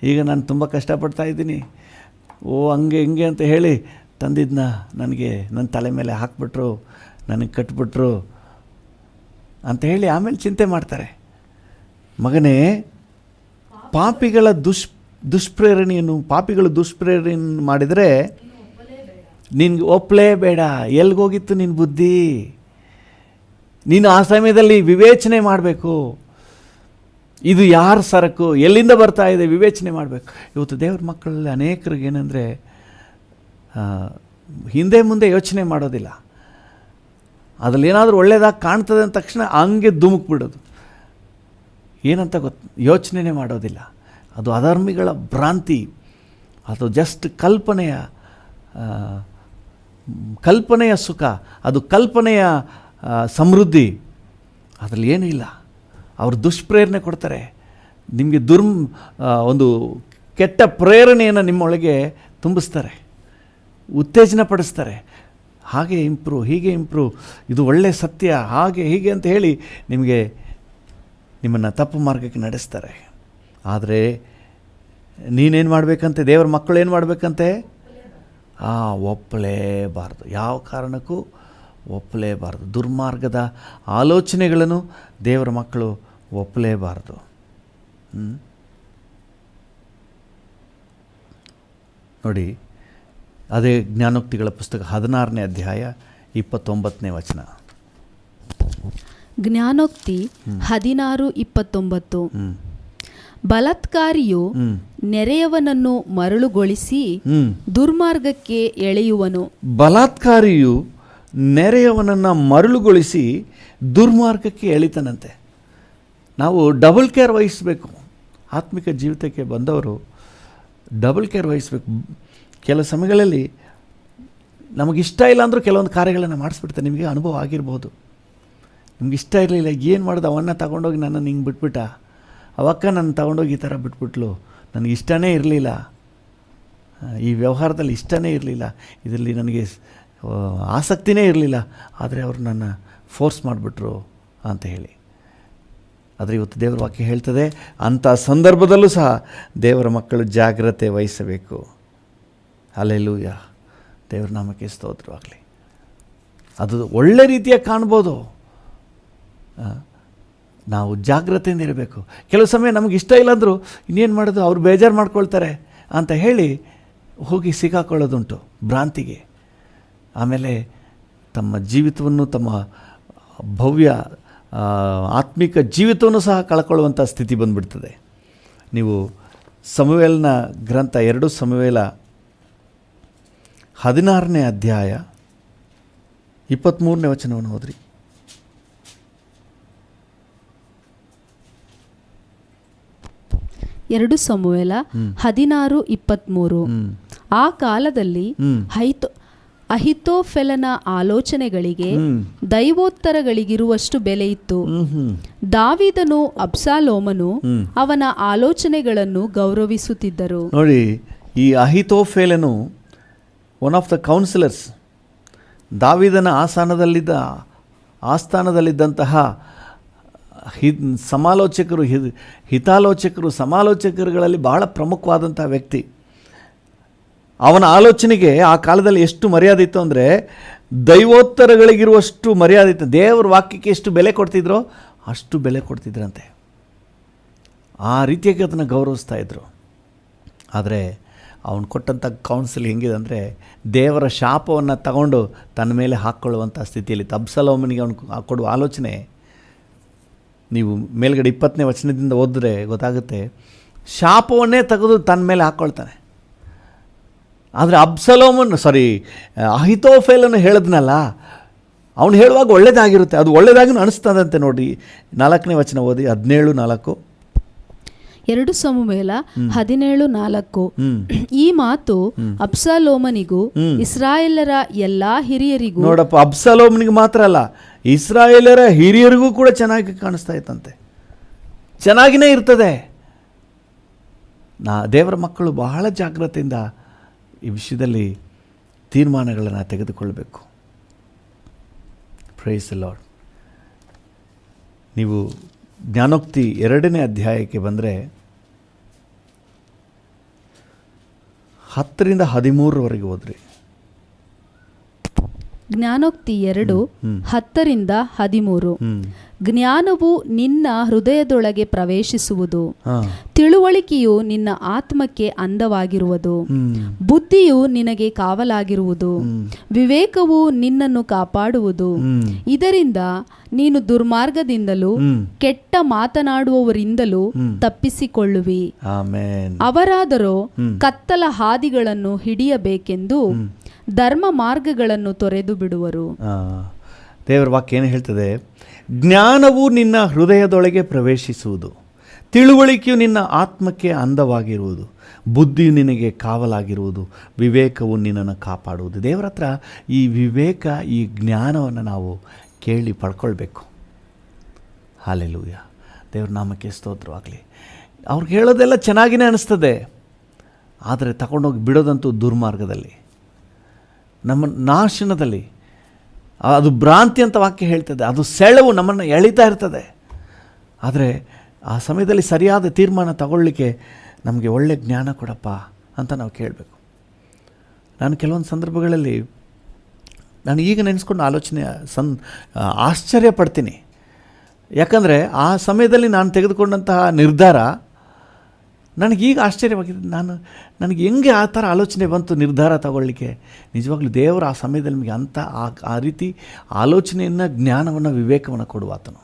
ಈಗ ನಾನು ತುಂಬ ಕಷ್ಟಪಡ್ತಾ ಇದ್ದೀನಿ, ಹಂಗೆ ಅಂತ ಹೇಳಿ ತಂದಿದ್ದನ್ನ ನನಗೆ ನನ್ನ ತಲೆ ಮೇಲೆ ಹಾಕ್ಬಿಟ್ರು, ನನಗೆ ಕಟ್ಬಿಟ್ರು ಅಂತ ಹೇಳಿ ಆಮೇಲೆ ಚಿಂತೆ ಮಾಡ್ತಾರೆ. ಮಗನೇ, ಪಾಪಿಗಳು ದುಷ್ಪ್ರೇರಣೆಯನ್ನು ಮಾಡಿದರೆ ನಿನ್ಗೆ ಒಪ್ಪಲೇಬೇಡ. ಎಲ್ಗೋಗಿತ್ತು ನಿನ್ನ ಬುದ್ಧಿ? ನೀನು ಆ ಸಮಯದಲ್ಲಿ ವಿವೇಚನೆ ಮಾಡಬೇಕು. ಇದು ಯಾರ ಸರಕು, ಎಲ್ಲಿಂದ ಬರ್ತಾ ಇದೆ ವಿವೇಚನೆ ಮಾಡಬೇಕು. ಇವತ್ತು ದೇವ್ರ ಮಕ್ಕಳಲ್ಲಿ ಅನೇಕರಿಗೆ ಏನಂದರೆ ಹಿಂದೆ ಮುಂದೆ ಯೋಚನೆ ಮಾಡೋದಿಲ್ಲ. ಅದರಲ್ಲಿ ಏನಾದರೂ ಒಳ್ಳೆಯದಾಗಿ ಕಾಣ್ತದೆ ಅಂದ ತಕ್ಷಣ ಹಂಗೆ ಧುಮುಕ್ಬಿಡೋದು. ಏನಂತ ಯೋಚನೆ ಮಾಡೋದಿಲ್ಲ. ಅದು ಅಧರ್ಮಿಗಳ ಭ್ರಾಂತಿ. ಅದು ಜಸ್ಟ್ ಕಲ್ಪನೆಯ ಸುಖ, ಅದು ಕಲ್ಪನೆಯ ಸಮೃದ್ಧಿ. ಅದರಲ್ಲಿ ಏನೂ ಇಲ್ಲ. ಅವರು ದುಷ್ಪ್ರೇರಣೆ ಕೊಡ್ತಾರೆ, ನಿಮಗೆ ಒಂದು ಕೆಟ್ಟ ಪ್ರೇರಣೆಯನ್ನು ನಿಮ್ಮೊಳಗೆ ತುಂಬಿಸ್ತಾರೆ, ಉತ್ತೇಜನ ಪಡಿಸ್ತಾರೆ. ಹಾಗೆ ಇಂಪ್ರೂವ್, ಹೀಗೆ ಇಂಪ್ರೂವ್, ಇದು ಒಳ್ಳೆಯ ಸತ್ಯ, ಹಾಗೆ ಹೀಗೆ ಅಂತ ಹೇಳಿ ನಿಮ್ಮನ್ನು ತಪ್ಪು ಮಾರ್ಗಕ್ಕೆ ನಡೆಸ್ತಾರೆ. ಆದರೆ ನೀನೇನು ಮಾಡಬೇಕಂತೆ? ದೇವರ ಮಕ್ಕಳು ಏನು ಮಾಡಬೇಕಂತೆ? ಒಪ್ಪಲೇಬಾರ್ದು. ಯಾವ ಕಾರಣಕ್ಕೂ ಒಪ್ಪಲೇಬಾರ್ದು. ದುರ್ಮಾರ್ಗದ ಆಲೋಚನೆಗಳನ್ನು ದೇವರ ಮಕ್ಕಳು ಒಪ್ಪಲೇಬಾರ್ದು. ನೋಡಿ, ಅದೇ ಜ್ಞಾನೋಕ್ತಿಗಳ ಪುಸ್ತಕ 16ನೇ ಅಧ್ಯಾಯ 29ನೇ ವಚನ. ಜ್ಞಾನೋಕ್ತಿ 16:29. ಬಲಾತ್ಕಾರಿಯು ನೆರೆಯವನನ್ನು ಮರಳುಗೊಳಿಸಿ ದುರ್ಮಾರ್ಗಕ್ಕೆ ಎಳೆಯುವನು. ಬಲಾತ್ಕಾರಿಯು ನೆರೆಯವನನ್ನು ಮರಳುಗೊಳಿಸಿ ದುರ್ಮಾರ್ಗಕ್ಕೆ ಎಳಿತಾನಂತೆ. ನಾವು ಡಬಲ್ ಕೇರ್ ವಹಿಸಬೇಕು. ಆತ್ಮಿಕ ಜೀವಿತಕ್ಕೆ ಬಂದವರು ಡಬಲ್ ಕೇರ್ ವಹಿಸಬೇಕು. ಕೆಲವು ಸಮಯಗಳಲ್ಲಿ ನಮಗಿಷ್ಟ ಇಲ್ಲ ಅಂದರೂ ಕೆಲವೊಂದು ಕಾರ್ಯಗಳನ್ನು ಮಾಡಿಸ್ಬಿಡ್ತಾರೆ. ನಿಮಗೆ ಅನುಭವ ಆಗಿರ್ಬೋದು. ನಿಮ್ಗೆ ಇಷ್ಟ ಇರಲಿಲ್ಲ, ಏನು ಮಾಡೋದು, ಅವನ್ನ ತಗೊಂಡೋಗಿ ನನ್ನನ್ನು ಹಿಂಗೆ ಬಿಟ್ಬಿಟ್ಟ, ಅವಕ್ಕ ನನ್ನ ತಗೊಂಡೋಗಿ ಈ ಥರ ಬಿಟ್ಬಿಟ್ಲು, ನನಗೆ ಇಷ್ಟನೇ ಇರಲಿಲ್ಲ, ಈ ವ್ಯವಹಾರದಲ್ಲಿ ಇಷ್ಟನೇ ಇರಲಿಲ್ಲ, ಇದರಲ್ಲಿ ನನಗೆ ಆಸಕ್ತಿನೇ ಇರಲಿಲ್ಲ, ಆದರೆ ಅವರು ನನ್ನ ಫೋರ್ಸ್ ಮಾಡಿಬಿಟ್ರು ಅಂತ ಹೇಳಿ. ಆದರೆ ಇವತ್ತು ದೇವರ ವಾಕ್ಯ ಹೇಳ್ತದೆ, ಅಂಥ ಸಂದರ್ಭದಲ್ಲೂ ಸಹ ದೇವರ ಮಕ್ಕಳು ಜಾಗ್ರತೆ ವಹಿಸಬೇಕು. ಹಲ್ಲೆಲೂಯ, ದೇವರ ನಾಮಕ್ಕೆ ಸ್ತೋತ್ರವಾಗಲಿ. ಅದು ಒಳ್ಳೆ ರೀತಿಯಾಗಿ ಕಾಣ್ಬೋದು. ನಾವು ಜಾಗ್ರತೆಯಿಂದ ಇರಬೇಕು. ಕೆಲವು ಸಮಯ ನಮಗೆ ಇಷ್ಟ ಇಲ್ಲ ಅಂದರೂ ಇನ್ನೇನು ಮಾಡೋದು, ಅವ್ರು ಬೇಜಾರು ಮಾಡ್ಕೊಳ್ತಾರೆ ಅಂತ ಹೇಳಿ ಹೋಗಿ ಸಿಕ್ಕಾಕೊಳ್ಳೋದುಂಟು ಭ್ರಾಂತಿಗೆ. ಆಮೇಲೆ ತಮ್ಮ ಜೀವಿತವನ್ನು, ತಮ್ಮ ಭವ್ಯ ಆತ್ಮಿಕ ಜೀವಿತವನ್ನು ಸಹ ಕಳ್ಕೊಳ್ಳುವಂಥ ಸ್ಥಿತಿ ಬಂದುಬಿಡ್ತದೆ. ನೀವು ಸಮುವೇಲನ ಗ್ರಂಥ 2 ಸಮುವೇಲ 16ನೇ ಅಧ್ಯಾಯ 23ನೇ ವಚನವನ್ನು ಓದ್ರಿ. ಎರಡು ಸಮುವೇಲ 16:23. ಆ ಕಾಲದಲ್ಲಿ ಅಹಿತೋಫೆಲನ ಆಲೋಚನೆಗಳಿಗೆ ದೈವೋತ್ತರಗಳಿಗಿರುವಷ್ಟು ಬೆಲೆ ಇತ್ತು. ದಾವೀದನು ಅಬ್ಸಾಲೋಮನು ಅವನ ಆಲೋಚನೆಗಳನ್ನು ಗೌರವಿಸುತ್ತಿದ್ದರು. ನೋಡಿ, ಈ ಅಹಿತೋಫೆಲನು ಒನ್ ಆಫ್ ದ ಕೌನ್ಸಿಲರ್ಸ್, ದಾವೀದನ ಆಸ್ಥಾನದಲ್ಲಿದ್ದಂತಹ ಸಮಾಲೋಚಕರು, ಹಿತಾಲೋಚಕರು, ಸಮಾಲೋಚಕರುಗಳಲ್ಲಿ ಬಹಳ ಪ್ರಮುಖವಾದಂತಹ ವ್ಯಕ್ತಿ. ಅವನ ಆಲೋಚನೆಗೆ ಆ ಕಾಲದಲ್ಲಿ ಎಷ್ಟು ಮರ್ಯಾದೆ ಇತ್ತು ಅಂದರೆ ದೈವೋತ್ತರಗಳಿಗಿರುವಷ್ಟು ಮರ್ಯಾದೆ ಇತ್ತು. ದೇವರ ವಾಕ್ಯಕ್ಕೆ ಎಷ್ಟು ಬೆಲೆ ಕೊಡ್ತಿದ್ರೋ ಅಷ್ಟು ಬೆಲೆ ಕೊಡ್ತಿದ್ರಂತೆ. ಆ ರೀತಿಯಾಗಿ ಅದನ್ನು ಗೌರವಿಸ್ತಾ ಇದ್ದರು. ಆದರೆ ಅವನು ಕೊಟ್ಟಂಥ ಕೌನ್ಸಿಲ್ ಹೆಂಗಿದೆ ಅಂದರೆ ದೇವರ ಶಾಪವನ್ನು ತಗೊಂಡು ತನ್ನ ಮೇಲೆ ಹಾಕ್ಕೊಳ್ಳುವಂಥ ಸ್ಥಿತಿಯಲ್ಲಿ. ಅಬ್ಸಲೋಮನಿಗೆ ಅವನು ಕೊಡುವ ಆಲೋಚನೆ ನೀವು ಮೇಲ್ಗಡೆ 20ನೇ ವಚನದಿಂದ ಓದಿದ್ರೆ ಗೊತ್ತಾಗುತ್ತೆ. ಶಾಪವನ್ನೇ ತೆಗೆದು ತನ್ನ ಮೇಲೆ ಹಾಕ್ಕೊಳ್ತಾನೆ. ಆದರೆ ಅಹಿತೋಫೆಲನ್ನು ಹೇಳಿದ್ನಲ್ಲ, ಅವನು ಹೇಳುವಾಗ ಒಳ್ಳೆಯದಾಗಿರುತ್ತೆ, ಅದು ಒಳ್ಳೆಯದಾಗಿ ಅನಿಸ್ತದಂತೆ. ನೋಡಿ 4ನೇ ವಚನ ಓದಿ, 17:4. 2 ಸಮುವೇಲ 17:4. ಈ ಮಾತು ಅಬ್ಸಾಲೋಮನಿಗೂ ಇಸ್ರಾಯೇಲರ ಎಲ್ಲಾ ಹಿರಿಯರಿಗೂ. ನೋಡಪ್ಪ, ಅಬ್ಸಾಲೋಮನಿಗೆ ಮಾತ್ರ ಅಲ್ಲ, ಇಸ್ರಾಯೇಲರ ಹಿರಿಯರಿಗೂ ಕೂಡ ಚೆನ್ನಾಗಿ ಕಾಣಿಸ್ತಾ ಇತ್ತಂತೆ. ಚೆನ್ನಾಗಿನೇ ಇರ್ತದೆ. ದೇವರ ಮಕ್ಕಳು ಬಹಳ ಜಾಗ್ರತೆಯಿಂದ ಈ ವಿಷಯದಲ್ಲಿ ತೀರ್ಮಾನಗಳನ್ನು ತೆಗೆದುಕೊಳ್ಳಬೇಕು. Praise the Lord. ನೀವು ಜ್ಞಾನೋಕ್ತಿ 2ನೇ ಅಧ್ಯಾಯಕ್ಕೆ ಬಂದರೆ 10ರಿಂದ 13 ಓದ್ರಿ. ಜ್ಞಾನೋಕ್ತಿ 2 10ರಿಂದ 13. ಜ್ಞಾನವು ನಿನ್ನ ಹೃದಯದೊಳಗೆ ಪ್ರವೇಶಿಸುವುದು, ತಿಳುವಳಿಕೆಯು ನಿನ್ನ ಆತ್ಮಕ್ಕೆ ಅಂದವಾಗಿರುವುದು, ಬುದ್ಧಿಯು ನಿನಗೆ ಕಾವಲಾಗಿರುವುದು, ವಿವೇಕವು ನಿನ್ನನ್ನು ಕಾಪಾಡುವುದು. ಇದರಿಂದ ನೀನು ದುರ್ಮಾರ್ಗದಿಂದಲೂ ಕೆಟ್ಟ ಮಾತನಾಡುವವರಿಂದಲೂ ತಪ್ಪಿಸಿಕೊಳ್ಳುವಿ. ಅವರಾದರೋ ಕತ್ತಲ ಹಾದಿಗಳನ್ನು ಹಿಡಿಯಬೇಕೆಂದು ಧರ್ಮ ಮಾರ್ಗಗಳನ್ನು ತೊರೆದು ಬಿಡುವರು. ದೇವರ ವಾಕ್ಯ ಏನು ಹೇಳ್ತದೆ? ಜ್ಞಾನವು ನಿನ್ನ ಹೃದಯದೊಳಗೆ ಪ್ರವೇಶಿಸುವುದು, ತಿಳುವಳಿಕೆಯು ನಿನ್ನ ಆತ್ಮಕ್ಕೆ ಅಂದವಾಗಿರುವುದು, ಬುದ್ಧಿಯು ನಿನಗೆ ಕಾವಲಾಗಿರುವುದು, ವಿವೇಕವು ನಿನ್ನನ್ನು ಕಾಪಾಡುವುದು. ದೇವರ ಹತ್ರ ಈ ವಿವೇಕ, ಈ ಜ್ಞಾನವನ್ನು ನಾವು ಕೇಳಿ ಪಡ್ಕೊಳ್ಬೇಕು. ಹಲ್ಲೆಲೂಯ, ದೇವ್ರ ನಾಮಕ್ಕೆ ಸ್ತೋತ್ರವಾಗಲಿ. ಅವ್ರಿಗೆ ಹೇಳೋದೆಲ್ಲ ಚೆನ್ನಾಗಿಯೇ ಅನಿಸ್ತದೆ, ಆದರೆ ತಗೊಂಡೋಗಿ ಬಿಡೋದಂತೂ ದುರ್ಮಾರ್ಗದಲ್ಲಿ, ನಮ್ಮ ನಾಶನದಲ್ಲಿ. ಅದು ಭ್ರಾಂತಿ ಅಂತ ವಾಕ್ಯ ಹೇಳ್ತದೆ. ಅದು ಸೆಳವು ನಮ್ಮನ್ನು ಎಳಿತಾ ಇರ್ತದೆ. ಆದರೆ ಆ ಸಮಯದಲ್ಲಿ ಸರಿಯಾದ ತೀರ್ಮಾನ ತಗೊಳ್ಳಿಕ್ಕೆ ನಮಗೆ ಒಳ್ಳೆ ಜ್ಞಾನ ಕೊಡಪ್ಪ ಅಂತ ನಾವು ಕೇಳಬೇಕು. ನಾನು ಕೆಲವೊಂದು ಸಂದರ್ಭಗಳಲ್ಲಿ ನಾನು ಈಗ ನೆನೆಸ್ಕೊಂಡು ಆಶ್ಚರ್ಯ ಪಡ್ತೀನಿ. ಯಾಕಂದರೆ ಆ ಸಮಯದಲ್ಲಿ ನಾನು ತೆಗೆದುಕೊಂಡಂತಹ ನಿರ್ಧಾರ ನನಗೀಗ ಆಶ್ಚರ್ಯವಾಗಿದೆ, ನನಗೆ ಹೆಂಗೆ ಆ ಥರ ಆಲೋಚನೆ ಬಂತು ನಿರ್ಧಾರ ತಗೊಳ್ಳಿಕ್ಕೆ. ನಿಜವಾಗ್ಲೂ ದೇವರು ಆ ಸಮಯದಲ್ಲಿ ನಮಗೆ ಅಂಥ ಆ ರೀತಿ ಆಲೋಚನೆಯನ್ನು, ಜ್ಞಾನವನ್ನು, ವಿವೇಕವನ್ನು ಕೊಡುವಾತನು.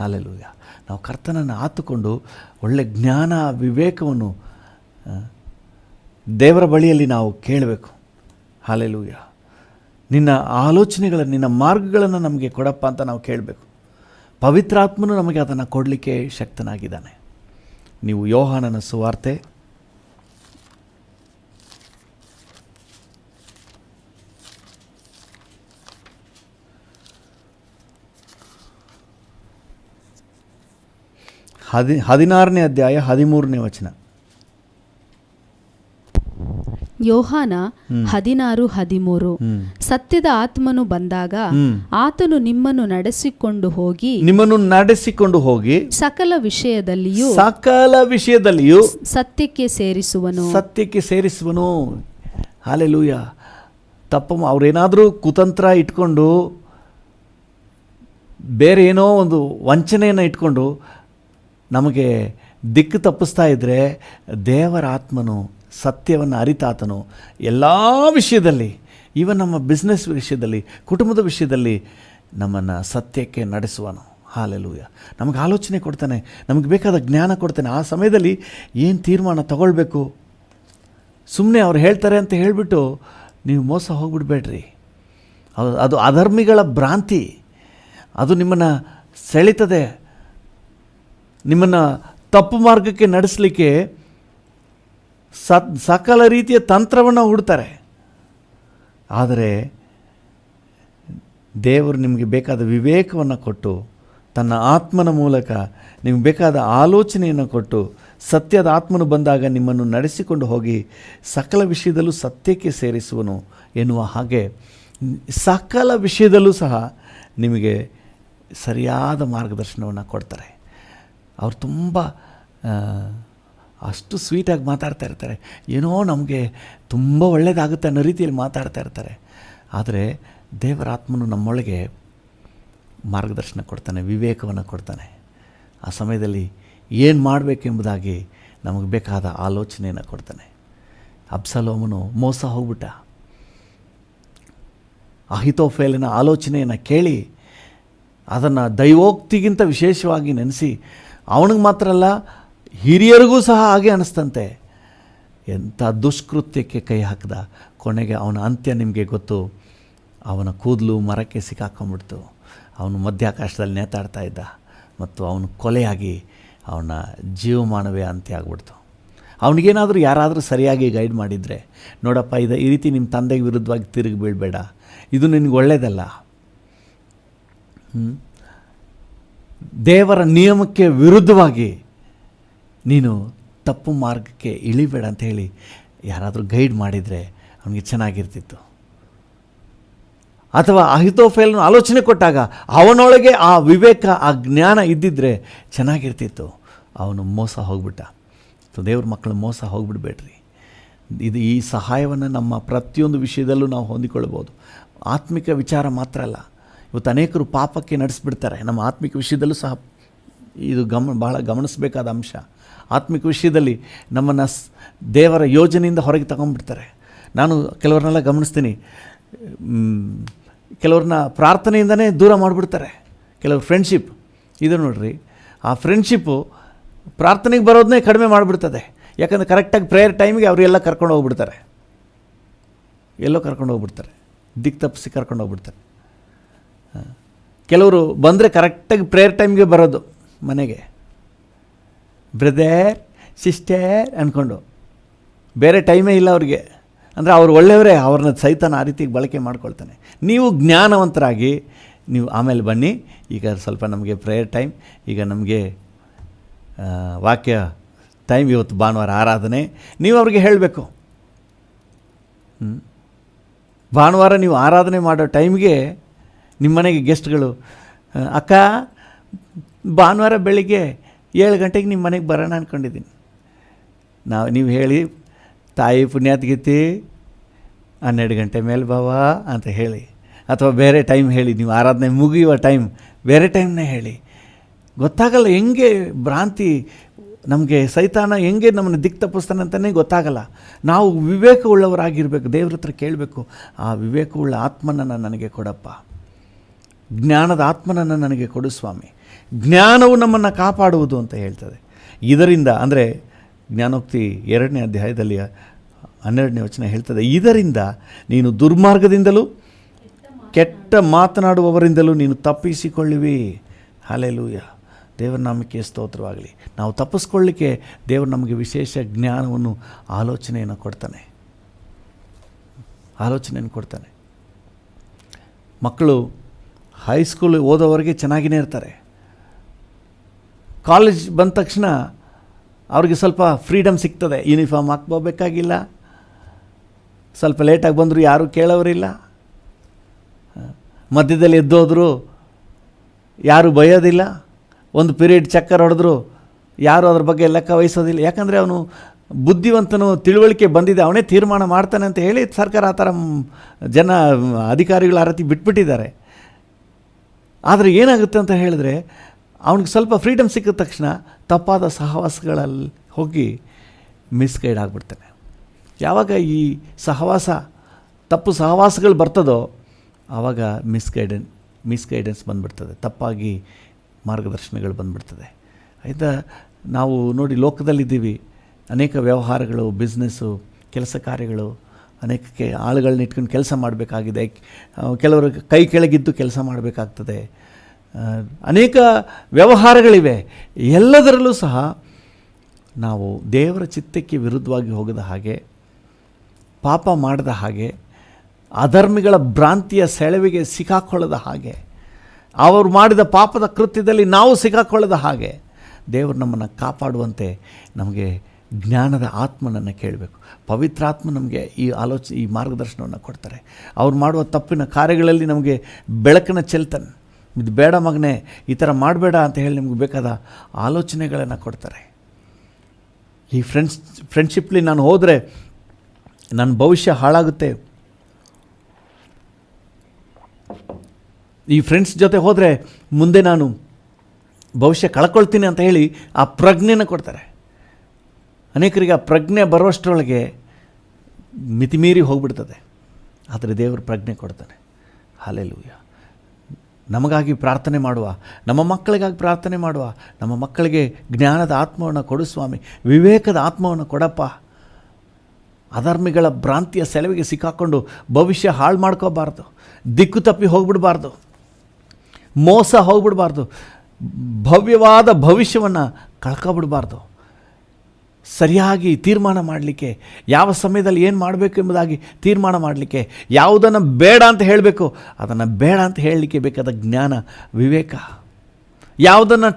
ಹಾಲೆಲೂಯ. ನಾವು ಕರ್ತನನ್ನು ಆತುಕೊಂಡು ಒಳ್ಳೆ ಜ್ಞಾನ, ವಿವೇಕವನ್ನು ದೇವರ ಬಳಿಯಲ್ಲಿ ನಾವು ಕೇಳಬೇಕು. ಹಾಲೆಲೂಯ. ನಿನ್ನ ಆಲೋಚನೆಗಳನ್ನು, ನಿನ್ನ ಮಾರ್ಗಗಳನ್ನು ನಮಗೆ ಕೊಡಪ್ಪ ಅಂತ ನಾವು ಕೇಳಬೇಕು. ಪವಿತ್ರಾತ್ಮನು ನಮಗೆ ಅದನ್ನು ಕೊಡಲಿಕ್ಕೆ ಶಕ್ತನಾಗಿದ್ದಾನೆ. ನೀವು ಯೋಹಾನನ ಸುವಾರ್ತೆ 16ನೇ ಅಧ್ಯಾಯ 13ನೇ ವಚನ. ಯೋಹಾನ 16:13. ಸತ್ಯದ ಆತ್ಮನು ಬಂದಾಗ ಆತನು ನಿಮ್ಮನ್ನು ನಡೆಸಿಕೊಂಡು ಹೋಗಿ ಸಕಲ ವಿಷಯದಲ್ಲಿಯೂ ಸತ್ಯಕ್ಕೆ ಸೇರಿಸುವನು. ಹಾಲೆಲೂಯ. ಅವ್ರೇನಾದರೂ ಕುತಂತ್ರ ಇಟ್ಕೊಂಡು, ಬೇರೆ ಏನೋ ಒಂದು ವಂಚನೆಯನ್ನು ಇಟ್ಕೊಂಡು ನಮಗೆ ದಿಕ್ಕು ತಪ್ಪಿಸ್ತಾ ಇದ್ದರೆ, ದೇವರ ಆತ್ಮನು, ಸತ್ಯವನ್ನು ಅರಿತಾತನು ಎಲ್ಲ ವಿಷಯದಲ್ಲಿ, ಈವನ್ ನಮ್ಮ ಬಿಸ್ನೆಸ್ ವಿಷಯದಲ್ಲಿ, ಕುಟುಂಬದ ವಿಷಯದಲ್ಲಿ ನಮ್ಮನ್ನು ಸತ್ಯಕ್ಕೆ ನಡೆಸುವನು. ಹಾಲೆಲೂಯ. ನಮಗೆ ಆಲೋಚನೆ ಕೊಡ್ತಾನೆ, ನಮಗೆ ಬೇಕಾದ ಜ್ಞಾನ ಕೊಡ್ತಾನೆ. ಆ ಸಮಯದಲ್ಲಿ ಏನು ತೀರ್ಮಾನ ತಗೊಳ್ಬೇಕು. ಸುಮ್ಮನೆ ಅವ್ರು ಹೇಳ್ತಾರೆ ಅಂತ ಹೇಳಿಬಿಟ್ಟು ನೀವು ಮೋಸ ಹೋಗ್ಬಿಡ್ಬೇಡ್ರಿ. ಅದು ಅಧರ್ಮಿಗಳ ಭ್ರಾಂತಿ. ಅದು ನಿಮ್ಮನ್ನು ಸೆಳೀತದೆ, ನಿಮ್ಮನ್ನು ತಪ್ಪು ಮಾರ್ಗಕ್ಕೆ ನಡೆಸಲಿಕ್ಕೆ ಸಕಲ ರೀತಿಯ ತಂತ್ರವನ್ನು ಹೂಡ್ತಾರೆ. ಆದರೆ ದೇವರು ನಿಮಗೆ ಬೇಕಾದ ವಿವೇಕವನ್ನು ಕೊಟ್ಟು, ತನ್ನ ಆತ್ಮನ ಮೂಲಕ ನಿಮಗೆ ಬೇಕಾದ ಆಲೋಚನೆಯನ್ನು ಕೊಟ್ಟು, ಸತ್ಯದ ಆತ್ಮನು ಬಂದಾಗ ನಿಮ್ಮನ್ನು ನಡೆಸಿಕೊಂಡು ಹೋಗಿ ಸಕಲ ವಿಷಯದಲ್ಲೂ ಸತ್ಯಕ್ಕೆ ಸೇರಿಸುವನು ಎನ್ನುವ ಹಾಗೆ, ಸಕಲ ವಿಷಯದಲ್ಲೂ ಸಹ ನಿಮಗೆ ಸರಿಯಾದ ಮಾರ್ಗದರ್ಶನವನ್ನು ಕೊಡ್ತಾರೆ. ಅವರು ತುಂಬ ಅಷ್ಟು ಸ್ವೀಟಾಗಿ ಮಾತಾಡ್ತಾ ಇರ್ತಾರೆ. ಏನೋ ನಮಗೆ ತುಂಬ ಒಳ್ಳೆಯದಾಗುತ್ತೆ ಅನ್ನೋ ರೀತಿಯಲ್ಲಿ ಮಾತಾಡ್ತಾ ಇರ್ತಾರೆ. ಆದರೆ ದೇವರ ಆತ್ಮನು ನಮ್ಮೊಳಗೆ ಮಾರ್ಗದರ್ಶನ ಕೊಡ್ತಾನೆ, ವಿವೇಕವನ್ನು ಕೊಡ್ತಾನೆ. ಆ ಸಮಯದಲ್ಲಿ ಏನು ಮಾಡಬೇಕೆಂಬುದಾಗಿ ನಮಗೆ ಬೇಕಾದ ಆಲೋಚನೆಯನ್ನು ಕೊಡ್ತಾನೆ. ಅಬ್ಸಲೋಮನು ಮೋಸ ಹೋಗ್ಬಿಟ್ಟ. ಅಹಿತೋಫೇಲಿನ ಆಲೋಚನೆಯನ್ನು ಕೇಳಿ ಅದನ್ನು ದೈವೋಕ್ತಿಗಿಂತ ವಿಶೇಷವಾಗಿ ನೆನೆಸಿ, ಅವನಿಗೆ ಮಾತ್ರ ಅಲ್ಲ ಹಿರಿಯರಿಗೂ ಸಹ ಹಾಗೆ ಅನ್ನಿಸ್ತಂತೆ. ಎಂಥ ದುಷ್ಕೃತ್ಯಕ್ಕೆ ಕೈ ಹಾಕಿದ. ಕೊನೆಗೆ ಅವನ ಅಂತ್ಯ ನಿಮಗೆ ಗೊತ್ತು. ಅವನ ಕೂದಲು ಮರಕ್ಕೆ ಸಿಕ್ಕಾಕೊಂಡ್ಬಿಡ್ತು. ಅವನು ಮಧ್ಯಾಕಾಶದಲ್ಲಿ ನೇತಾಡ್ತಾ ಇದ್ದ ಮತ್ತು ಅವನು ಕೊಲೆಯಾಗಿ ಅವನ ಜೀವಮಾನವೇ ಅಂತ್ಯ ಆಗ್ಬಿಡ್ತು. ಅವನಿಗೇನಾದರೂ ಯಾರಾದರೂ ಸರಿಯಾಗಿ ಗೈಡ್ ಮಾಡಿದರೆ, ನೋಡಪ್ಪ ಈ ರೀತಿ ನಿಮ್ಮ ತಂದೆಗೆ ವಿರುದ್ಧವಾಗಿ ತಿರುಗಿ ಬೀಳಬೇಡ, ಇದು ನಿನಗೆ ಒಳ್ಳೆಯದಲ್ಲ, ದೇವರ ನಿಯಮಕ್ಕೆ ವಿರುದ್ಧವಾಗಿ ನೀನು ತಪ್ಪು ಮಾರ್ಗಕ್ಕೆ ಇಳಿಬೇಡ ಅಂತ ಹೇಳಿ ಯಾರಾದರೂ ಗೈಡ್ ಮಾಡಿದರೆ ಅವನಿಗೆ ಚೆನ್ನಾಗಿರ್ತಿತ್ತು. ಅಥವಾ ಅಹಿತೋಫೇಲನ್ನು ಆಲೋಚನೆ ಕೊಟ್ಟಾಗ ಅವನೊಳಗೆ ಆ ವಿವೇಕ, ಆ ಜ್ಞಾನ ಇದ್ದಿದ್ದರೆ ಚೆನ್ನಾಗಿರ್ತಿತ್ತು. ಅವನು ಮೋಸ ಹೋಗ್ಬಿಟ್ಟ. ದೇವ್ರ ಮಕ್ಕಳು ಮೋಸ ಹೋಗ್ಬಿಡ್ಬೇಡ್ರಿ. ಈ ಸಹಾಯವನ್ನು ನಮ್ಮ ಪ್ರತಿಯೊಂದು ವಿಷಯದಲ್ಲೂ ನಾವು ಹೊಂದಿಕೊಳ್ಬೋದು. ಆತ್ಮಿಕ ವಿಚಾರ ಮಾತ್ರ ಅಲ್ಲ. ಇವತ್ತು ಅನೇಕರು ಪಾಪಕ್ಕೆ ನಡೆಸಿಬಿಡ್ತಾರೆ. ನಮ್ಮ ಆತ್ಮಿಕ ವಿಷಯದಲ್ಲೂ ಸಹ ಇದು ಬಹಳ ಗಮನಿಸಬೇಕಾದ ಅಂಶ. ಆತ್ಮಿಕ ವಿಷಯದಲ್ಲಿ ನಮ್ಮನ್ನು ದೇವರ ಯೋಜನೆಯಿಂದ ಹೊರಗೆ ತಗೊಂಡ್ಬಿಡ್ತಾರೆ. ನಾನು ಕೆಲವ್ರನ್ನೆಲ್ಲ ಗಮನಿಸ್ತೀನಿ, ಕೆಲವ್ರನ್ನ ಪ್ರಾರ್ಥನೆಯಿಂದನೇ ದೂರ ಮಾಡಿಬಿಡ್ತಾರೆ. ಕೆಲವರು ಫ್ರೆಂಡ್ಶಿಪ್ ಇದು ನೋಡ್ರಿ, ಆ ಫ್ರೆಂಡ್ಶಿಪ್ಪು ಪ್ರಾರ್ಥನೆಗೆ ಬರೋದನ್ನೇ ಕಡಿಮೆ ಮಾಡಿಬಿಡ್ತದೆ. ಯಾಕಂದರೆ ಕರೆಕ್ಟಾಗಿ ಪ್ರೇಯರ್ ಟೈಮಿಗೆ ಅವರೆಲ್ಲ ಕರ್ಕೊಂಡು ಹೋಗ್ಬಿಡ್ತಾರೆ, ಎಲ್ಲೋ ಕರ್ಕೊಂಡು ಹೋಗ್ಬಿಡ್ತಾರೆ, ದಿಕ್ಕು ತಪ್ಪಿಸಿ ಕರ್ಕೊಂಡು ಹೋಗ್ಬಿಡ್ತಾರೆ. ಕೆಲವರು ಬಂದರೆ ಕರೆಕ್ಟಾಗಿ ಪ್ರೇಯರ್ ಟೈಮ್ಗೆ ಬರೋದು ಮನೆಗೆ, ಬ್ರದರ್ ಸಿಸ್ಟರ್ ಅಂದ್ಕೊಂಡು. ಬೇರೆ ಟೈಮೇ ಇಲ್ಲ ಅವ್ರಿಗೆ. ಅಂದರೆ ಅವ್ರು ಒಳ್ಳೆಯವರೇ, ಅವ್ರನ್ನ ಸೈತಾನ ಆ ರೀತಿಗೆ ಬಳಕೆ ಮಾಡ್ಕೊಳ್ತಾನೆ. ನೀವು ಜ್ಞಾನವಂತರಾಗಿ ನೀವು ಆಮೇಲೆ ಬನ್ನಿ, ಈಗ ಸ್ವಲ್ಪ ನಮಗೆ ಪ್ರೇಯರ್ ಟೈಮ್, ಈಗ ನಮಗೆ ವಾಕ್ಯ ಟೈಮ್, ಇವತ್ತು ಭಾನುವಾರ ಆರಾಧನೆ, ನೀವು ಅವ್ರಿಗೆ ಹೇಳಬೇಕು. ಭಾನುವಾರ ನೀವು ಆರಾಧನೆ ಮಾಡೋ ಟೈಮ್ಗೆ ನಿಮ್ಮ ಮನೆಗೆ ಗೆಸ್ಟ್ಗಳು, ಅಕ್ಕ ಭಾನುವಾರ ಬೆಳಿಗ್ಗೆ 7 ಗಂಟೆಗೆ ನಿಮ್ಮ ಮನೆಗೆ ಬರೋಣ ಅಂದ್ಕೊಂಡಿದ್ದೀನಿ. ನೀವು ಹೇಳಿ, ತಾಯಿ ಪುಣ್ಯಾತ್ಗೀತಿ 12 ಗಂಟೆ ಮೇಲೆ ಬಾವಾ ಅಂತ ಹೇಳಿ, ಅಥವಾ ಬೇರೆ ಟೈಮ್ ಹೇಳಿ, ನೀವು ಆರಾಧನೆ ಮುಗಿಯುವ ಟೈಮ್ ಬೇರೆ ಟೈಮ್ನೇ ಹೇಳಿ. ಗೊತ್ತಾಗಲ್ಲ ಹೆಂಗೆ ಭ್ರಾಂತಿ ನಮಗೆ ಸೈತಾನ ಹೆಂಗೆ ನಮ್ಮನ್ನು ದಿಕ್ಕು ತಪ್ಪಿಸ್ತಾನೆ ಅಂತಲೇ ಗೊತ್ತಾಗಲ್ಲ. ನಾವು ವಿವೇಕವುಳ್ಳವರಾಗಿರಬೇಕು, ದೇವ್ರ ಹತ್ರ ಕೇಳಬೇಕು, ಆ ವಿವೇಕವುಳ್ಳ ಆತ್ಮನನ್ನು ನನಗೆ ಕೊಡಪ್ಪ, ಜ್ಞಾನದ ಆತ್ಮನನ್ನು ನನಗೆ ಕೊಡು ಸ್ವಾಮಿ. ಜ್ಞಾನವು ನಮ್ಮನ್ನು ಕಾಪಾಡುವುದು ಅಂತ ಹೇಳ್ತದೆ. ಇದರಿಂದ ಅಂದರೆ ಜ್ಞಾನೋಕ್ತಿ 2ನೇ ಅಧ್ಯಾಯದಲ್ಲಿ 12ನೇ ವಚನ ಹೇಳ್ತದೆ, ಇದರಿಂದ ನೀನು ದುರ್ಮಾರ್ಗದಿಂದಲೂ ಕೆಟ್ಟ ಮಾತನಾಡುವವರಿಂದಲೂ ನೀನು ತಪ್ಪಿಸಿಕೊಳ್ಳುವಿ. ಹಲ್ಲೆಲೂಯ. ದೇವರ ನಾಮಕ್ಕೆ ಸ್ತೋತ್ರವಾಗಲಿ. ನಾವು ತಪ್ಪಿಸ್ಕೊಳ್ಳಿಕ್ಕೆ ದೇವರು ನಮಗೆ ವಿಶೇಷ ಜ್ಞಾನವನ್ನು ಆಲೋಚನೆಯನ್ನು ಕೊಡ್ತಾನೆ. ಮಕ್ಕಳು ಹೈಸ್ಕೂಲ್ ಓದೋವರೆಗೆ ಚೆನ್ನಾಗಿಯೇ ಇರ್ತಾರೆ. ಕಾಲೇಜ್ ಬಂದ ತಕ್ಷಣ ಅವ್ರಿಗೆ ಸ್ವಲ್ಪ ಫ್ರೀಡಮ್ ಸಿಗ್ತದೆ. ಯೂನಿಫಾರ್ಮ್ ಹಾಕ್ಬೋಬೇಕಾಗಿಲ್ಲ, ಸ್ವಲ್ಪ ಲೇಟಾಗಿ ಬಂದರೂ ಯಾರೂ ಕೇಳೋರಿಲ್ಲ, ಮಧ್ಯದಲ್ಲಿ ಎದ್ದೋದ್ರು ಯಾರೂ ಬೈಯೋದಿಲ್ಲ, ಒಂದು ಪೀರಿಯಡ್ ಚಕ್ಕರ್ ಹೊಡೆದ್ರು ಯಾರೂ ಅದ್ರ ಬಗ್ಗೆ ಲೆಕ್ಕ ವಹಿಸೋದಿಲ್ಲ. ಯಾಕಂದರೆ ಅವನು ಬುದ್ಧಿವಂತನು, ತಿಳುವಳಿಕೆ ಬಂದಿದೆ, ಅವನೇ ತೀರ್ಮಾನ ಮಾಡ್ತಾನೆ ಅಂತ ಹೇಳಿ ಸರ್ಕಾರ ಆ ಥರ ಅಧಿಕಾರಿಗಳು ಆ ರೀತಿ ಬಿಟ್ಬಿಟ್ಟಿದ್ದಾರೆ. ಆದರೆ ಏನಾಗುತ್ತೆ ಅಂತ ಹೇಳಿದ್ರೆ, ಅವನಿಗೆ ಸ್ವಲ್ಪ ಫ್ರೀಡಮ್ ಸಿಕ್ಕಿದ ತಕ್ಷಣ ತಪ್ಪಾದ ಸಹವಾಸಗಳಲ್ಲಿ ಹೋಗಿ ಮಿಸ್ಗೈಡ್ ಆಗಿಬಿಡ್ತಾನೆ. ಯಾವಾಗ ಈ ತಪ್ಪು ಸಹವಾಸಗಳು ಬರ್ತದೋ ಆವಾಗ ಮಿಸ್ಗೈಡೆನ್ಸ್ ಬಂದುಬಿಡ್ತದೆ, ತಪ್ಪಾಗಿ ಮಾರ್ಗದರ್ಶನಗಳು ಬಂದುಬಿಡ್ತದೆ. ಆಯಿತಾ? ನಾವು ನೋಡಿ ಲೋಕದಲ್ಲಿದ್ದೀವಿ, ಅನೇಕ ವ್ಯವಹಾರಗಳು, ಬಿಸ್ನೆಸ್ಸು, ಕೆಲಸ ಕಾರ್ಯಗಳು, ಅನೇಕಕ್ಕೆ ಆಳುಗಳನ್ನ ಇಟ್ಕೊಂಡು ಕೆಲಸ ಮಾಡಬೇಕಾಗಿದೆ, ಕೆಲವರು ಕೈ ಕೆಳಗಿದ್ದು ಕೆಲಸ ಮಾಡಬೇಕಾಗ್ತದೆ, ಅನೇಕ ವ್ಯವಹಾರಗಳಿವೆ. ಎಲ್ಲದರಲ್ಲೂ ಸಹ ನಾವು ದೇವರ ಚಿತ್ತಕ್ಕೆ ವಿರುದ್ಧವಾಗಿ ಹೋಗದ ಹಾಗೆ, ಪಾಪ ಮಾಡದ ಹಾಗೆ, ಅಧರ್ಮಿಗಳ ಭ್ರಾಂತಿಯ ಸೆಳವಿಗೆ ಸಿಕ್ಕಾಕೊಳ್ಳದ ಹಾಗೆ, ಅವರು ಮಾಡಿದ ಪಾಪದ ಕೃತ್ಯದಲ್ಲಿ ನಾವು ಸಿಕ್ಕಾಕೊಳ್ಳದ ಹಾಗೆ ದೇವರು ನಮ್ಮನ್ನು ಕಾಪಾಡುವಂತೆ ನಮಗೆ ಜ್ಞಾನದ ಆತ್ಮನನ್ನು ಕೇಳಬೇಕು. ಪವಿತ್ರಾತ್ಮ ನಮಗೆ ಈ ಮಾರ್ಗದರ್ಶನವನ್ನು ಕೊಡ್ತಾರೆ. ಅವ್ರು ಮಾಡುವ ತಪ್ಪಿನ ಕಾರ್ಯಗಳಲ್ಲಿ ನಮಗೆ ಬೆಳಕನ್ನು ಚೆಲ್ತಾನೆ. ಇದು ಬೇಡ ಮಗನೇ, ಈ ಥರ ಮಾಡಬೇಡ ಅಂತ ಹೇಳಿ ನಿಮ್ಗೆ ಬೇಕಾದ ಆಲೋಚನೆಗಳನ್ನು ಕೊಡ್ತಾರೆ. ಈ ಫ್ರೆಂಡ್ಶಿಪ್ಲಿ ನಾನು ಹೋದರೆ ನನ್ನ ಭವಿಷ್ಯ ಹಾಳಾಗುತ್ತೆ, ಈ ಫ್ರೆಂಡ್ಸ್ ಜೊತೆ ಹೋದರೆ ಮುಂದೆ ನಾನು ಭವಿಷ್ಯ ಕಳ್ಕೊಳ್ತೀನಿ ಅಂತ ಹೇಳಿ ಆ ಪ್ರಜ್ಞೆನ ಕೊಡ್ತಾರೆ. ಅನೇಕರಿಗೆ ಆ ಪ್ರಜ್ಞೆ ಬರುವಷ್ಟರೊಳಗೆ ಮಿತಿಮೀರಿ ಹೋಗ್ಬಿಡ್ತದೆ. ಆದರೆ ದೇವರು ಪ್ರಜ್ಞೆ ಕೊಡ್ತಾನೆ. ಹಲ್ಲೆಲೂಯಾ. ನಮಗಾಗಿ ಪ್ರಾರ್ಥನೆ ಮಾಡುವ, ನಮ್ಮ ಮಕ್ಕಳಿಗಾಗಿ ಪ್ರಾರ್ಥನೆ ಮಾಡುವ, ನಮ್ಮ ಮಕ್ಕಳಿಗೆ ಜ್ಞಾನದ ಆತ್ಮವನ್ನು ಕೊಡು ಸ್ವಾಮಿ, ವಿವೇಕದ ಆತ್ಮವನ್ನು ಕೊಡಪ್ಪ. ಅಧರ್ಮಿಗಳ ಭ್ರಾಂತಿಯ ಸೆಳವಿಗೆ ಸಿಕ್ಕಾಕೊಂಡು ಭವಿಷ್ಯ ಹಾಳು ಮಾಡ್ಕೋಬಾರ್ದು, ದಿಕ್ಕು ತಪ್ಪಿ ಹೋಗ್ಬಿಡಬಾರ್ದು, ಮೋಸ ಹೋಗ್ಬಿಡಬಾರ್ದು, ಭವ್ಯವಾದ ಭವಿಷ್ಯವನ್ನು ಕಳ್ಕೊಬಿಡಬಾರ್ದು. ಸರಿಯಾಗಿ ತೀರ್ಮಾನ ಮಾಡಲಿಕ್ಕೆ, ಯಾವ ಸಮಯದಲ್ಲಿ ಏನು ಮಾಡಬೇಕು ಎಂಬುದಾಗಿ ತೀರ್ಮಾನ ಮಾಡಲಿಕ್ಕೆ, ಯಾವುದನ್ನು ಬೇಡ ಅಂತ ಹೇಳಬೇಕು ಅದನ್ನು ಬೇಡ ಅಂತ ಹೇಳಲಿಕ್ಕೆ ಬೇಕಾದ ಜ್ಞಾನ, ವಿವೇಕ, ಯಾವುದನ್ನು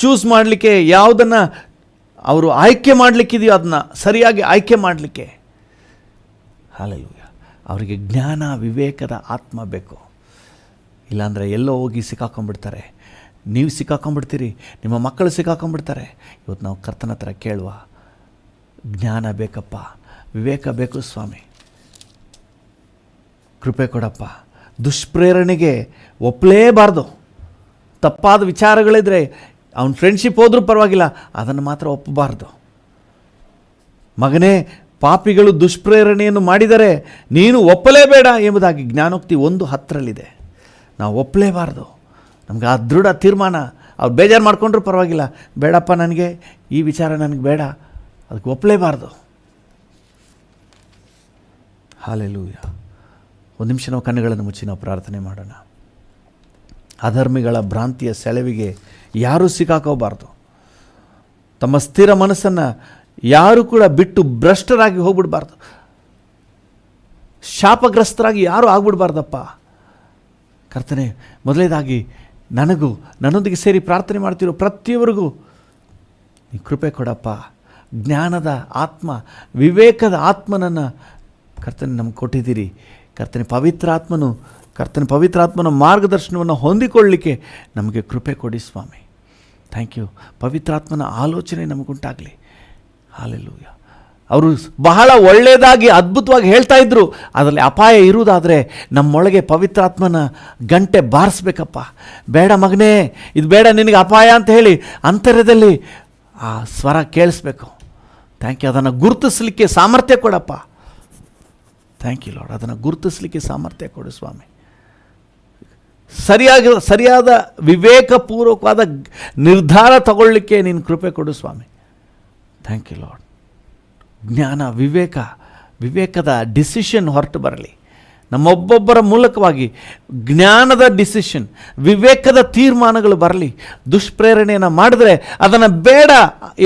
ಚೂಸ್ ಮಾಡಲಿಕ್ಕೆ, ಯಾವುದನ್ನು ಅವರು ಆಯ್ಕೆ ಮಾಡಲಿಕ್ಕಿದೆಯೋ ಅದನ್ನು ಸರಿಯಾಗಿ ಆಯ್ಕೆ ಮಾಡಲಿಕ್ಕೆ. ಹಲ್ಲೆಲೂಯ. ಅವರಿಗೆ ಜ್ಞಾನ, ವಿವೇಕದ ಆತ್ಮ ಬೇಕು. ಇಲ್ಲಾಂದರೆ ಎಲ್ಲೋ ಹೋಗಿ ಸಿಕ್ಕಾಕೊಂಡ್ಬಿಡ್ತಾರೆ. ನೀವು ಸಿಕ್ಕಾಕೊಂಡ್ಬಿಡ್ತೀರಿ, ನಿಮ್ಮ ಮಕ್ಕಳು ಸಿಕ್ಕಾಕೊಂಡ್ಬಿಡ್ತಾರೆ. ಇವತ್ತು ನಾವು ಕರ್ತನ ಹತ್ರ ಕೇಳುವ, ಜ್ಞಾನ ಬೇಕಪ್ಪ, ವಿವೇಕ ಬೇಕು ಸ್ವಾಮಿ, ಕೃಪೆ ಕೊಡಪ್ಪ. ದುಷ್ಪ್ರೇರಣೆಗೆ ಒಪ್ಪಲೇಬಾರ್ದು. ತಪ್ಪಾದ ವಿಚಾರಗಳಿದ್ರೆ ಅವನ ಫ್ರೆಂಡ್ಶಿಪ್ ಹೋದ್ರೂ ಪರವಾಗಿಲ್ಲ, ಅದನ್ನು ಮಾತ್ರ ಒಪ್ಪಬಾರ್ದು. ಮಗನೇ, ಪಾಪಿಗಳು ದುಷ್ಪ್ರೇರಣೆಯನ್ನು ಮಾಡಿದರೆ ನೀನು ಒಪ್ಪಲೇಬೇಡ ಎಂಬುದಾಗಿ ಜ್ಞಾನೋಕ್ತಿ 1:10 ನಾವು ಒಪ್ಪಲೇಬಾರ್ದು. ನಮ್ಗೆ ಆ ದೃಢ ತೀರ್ಮಾನ. ಅವ್ರು ಬೇಜಾರು ಮಾಡಿಕೊಂಡ್ರೂ ಪರವಾಗಿಲ್ಲ, ಬೇಡಪ್ಪ ನನಗೆ ಈ ವಿಚಾರ ನನಗೆ ಬೇಡ, ಅದಕ್ಕೆ ಒಪ್ಪಲೇಬಾರ್ದು. ಹಲ್ಲೆಲೂಯಾ. ಒಂದು ನಿಮಿಷ ನಾವು ಕಣ್ಣುಗಳನ್ನು ಮುಚ್ಚಿ ನಾವು ಪ್ರಾರ್ಥನೆ ಮಾಡೋಣ. ಅಧರ್ಮಿಗಳ ಭ್ರಾಂತಿಯ ಸೆಳವಿಗೆ ಯಾರೂ ಸಿಕ್ಕಾಕೋಬಾರ್ದು. ತಮ್ಮ ಸ್ಥಿರ ಮನಸ್ಸನ್ನು ಯಾರೂ ಕೂಡ ಬಿಟ್ಟು ಭ್ರಷ್ಟರಾಗಿ ಹೋಗ್ಬಿಡ್ಬಾರ್ದು. ಶಾಪಗ್ರಸ್ತರಾಗಿ ಯಾರೂ ಆಗ್ಬಿಡ್ಬಾರ್ದಪ್ಪ. ಕರ್ತನೆ, ಮೊದಲನೇದಾಗಿ ನನ್ನೊಂದಿಗೆ ಸೇರಿ ಪ್ರಾರ್ಥನೆ ಮಾಡ್ತಿರೋ ಪ್ರತಿಯೊಬ್ಬರಿಗೂ ನೀ ಕೃಪೆ ಕೊಡಪ್ಪ. ಜ್ಞಾನದ ಆತ್ಮ, ವಿವೇಕದ ಆತ್ಮನನ್ನು ಕರ್ತನೆ ನಮ್ಗೆ ಕೊಟ್ಟಿದ್ದೀರಿ. ಕರ್ತನೆ ಪವಿತ್ರಾತ್ಮನ ಮಾರ್ಗದರ್ಶನವನ್ನು ಹೊಂದಿಕೊಳ್ಳಲಿಕ್ಕೆ ನಮಗೆ ಕೃಪೆ ಕೊಡಿ ಸ್ವಾಮಿ. Thank you. ಪವಿತ್ರಾತ್ಮನ ಆಲೋಚನೆ ನಮಗುಂಟಾಗಲಿ. ಹಲ್ಲೆಲೂಯಾ. ಅವರು ಬಹಳ ಒಳ್ಳೆಯದಾಗಿ ಅದ್ಭುತವಾಗಿ ಹೇಳ್ತಾ ಇದ್ದರು. ಅದರಲ್ಲಿ ಅಪಾಯ ಇರುವುದಾದರೆ ನಮ್ಮೊಳಗೆ ಪವಿತ್ರಾತ್ಮನ ಗಂಟೆ ಬಾರಿಸ್ಬೇಕಪ್ಪ. ಬೇಡ ಮಗನೇ, ಇದು ಬೇಡ, ನಿನಗೆ ಅಪಾಯ ಅಂತ ಹೇಳಿ ಅಂತರ್ಯದಲ್ಲಿ ಆ ಸ್ವರ ಕೇಳಿಸ್ಬೇಕು. Thank you. ಅದನ್ನು ಗುರುತಿಸಲಿಕ್ಕೆ ಸಾಮರ್ಥ್ಯ ಕೊಡಪ್ಪ. Thank you Lord. ಅದನ್ನು ಗುರುತಿಸಲಿಕ್ಕೆ ಸಾಮರ್ಥ್ಯ ಕೊಡು ಸ್ವಾಮಿ. ಸರಿಯಾದ ವಿವೇಕಪೂರ್ವಕವಾದ ನಿರ್ಧಾರ ತಗೊಳ್ಳಿಕ್ಕೆ ನೀನು ಕೃಪೆ ಕೊಡು ಸ್ವಾಮಿ. Thank you lord. ಜ್ಞಾನ, ವಿವೇಕದ ಡಿಸಿಷನ್ ಹೊರಟು ಬರಲಿ. ನಮ್ಮೊಬ್ಬೊಬ್ಬರ ಮೂಲಕವಾಗಿ ಜ್ಞಾನದ ಡಿಸಿಷನ್, ವಿವೇಕದ ತೀರ್ಮಾನಗಳು ಬರಲಿ. ದುಷ್ಪ್ರೇರಣೆಯನ್ನು ಮಾಡಿದ್ರೆ ಅದನ್ನು ಬೇಡ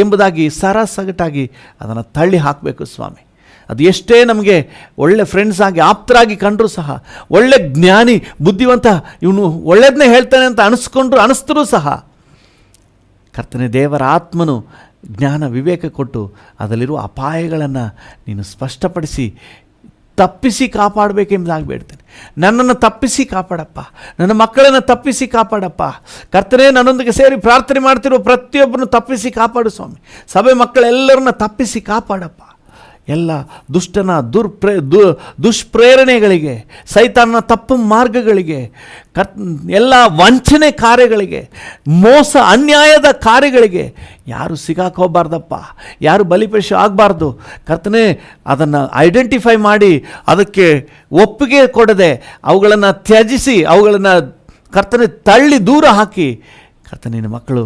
ಎಂಬುದಾಗಿ ಸರಾಸಗಟಾಗಿ ಅದನ್ನು ತಳ್ಳಿ ಹಾಕಬೇಕು ಸ್ವಾಮಿ. ಅದು ಎಷ್ಟೇ ನಮಗೆ ಒಳ್ಳೆ ಫ್ರೆಂಡ್ಸ್ ಆಗಿ ಆಪ್ತರಾಗಿ ಕಂಡರೂ ಸಹ, ಒಳ್ಳೆ ಜ್ಞಾನಿ ಬುದ್ಧಿವಂತ, ಇವನು ಒಳ್ಳೆಯದನ್ನೇ ಹೇಳ್ತಾನೆ ಅಂತ ಅನಿಸಿದ್ರೂ ಸಹ, ಕರ್ತನೆ ದೇವರ ಆತ್ಮನು ಜ್ಞಾನ ವಿವೇಕ ಕೊಟ್ಟು ಅದರಲ್ಲಿರುವ ಅಪಾಯಗಳನ್ನು ನೀನು ಸ್ಪಷ್ಟಪಡಿಸಿ ತಪ್ಪಿಸಿ ಕಾಪಾಡಬೇಕೆಂಬುದಾಗಿ ಬೇಡ್ತೇನೆ. ನನ್ನನ್ನು ತಪ್ಪಿಸಿ ಕಾಪಾಡಪ್ಪ, ನನ್ನ ಮಕ್ಕಳನ್ನು ತಪ್ಪಿಸಿ ಕಾಪಾಡಪ್ಪ. ಕರ್ತನೇ, ನನ್ನೊಂದಿಗೆ ಸೇರಿ ಪ್ರಾರ್ಥನೆ ಮಾಡ್ತಿರೋ ಪ್ರತಿಯೊಬ್ಬರನ್ನು ತಪ್ಪಿಸಿ ಕಾಪಾಡು ಸ್ವಾಮಿ. ಸಭೆ ಮಕ್ಕಳೆಲ್ಲರನ್ನ ತಪ್ಪಿಸಿ ಕಾಪಾಡಪ್ಪ. ಎಲ್ಲ ದುಷ್ಟನ ದುಷ್ಪ್ರೇರಣೆಗಳಿಗೆ, ಸೈತಾನನ ತಪ್ಪು ಮಾರ್ಗಗಳಿಗೆ, ಎಲ್ಲ ವಂಚನೆ ಕಾರ್ಯಗಳಿಗೆ, ಮೋಸ ಅನ್ಯಾಯದ ಕಾರ್ಯಗಳಿಗೆ ಯಾರು ಸಿಗಾಕೋಬಾರ್ದಪ್ಪ, ಯಾರು ಬಲಿಪಶು ಆಗಬಾರ್ದು. ಕರ್ತನೇ, ಅದನ್ನು ಐಡೆಂಟಿಫೈ ಮಾಡಿ ಅದಕ್ಕೆ ಒಪ್ಪಿಗೆ ಕೊಡದೆ ಅವುಗಳನ್ನು ತ್ಯಜಿಸಿ, ಅವುಗಳನ್ನು ಕರ್ತನೆ ತಳ್ಳಿ ದೂರ ಹಾಕಿ, ಕರ್ತನಿನ ಮಕ್ಕಳು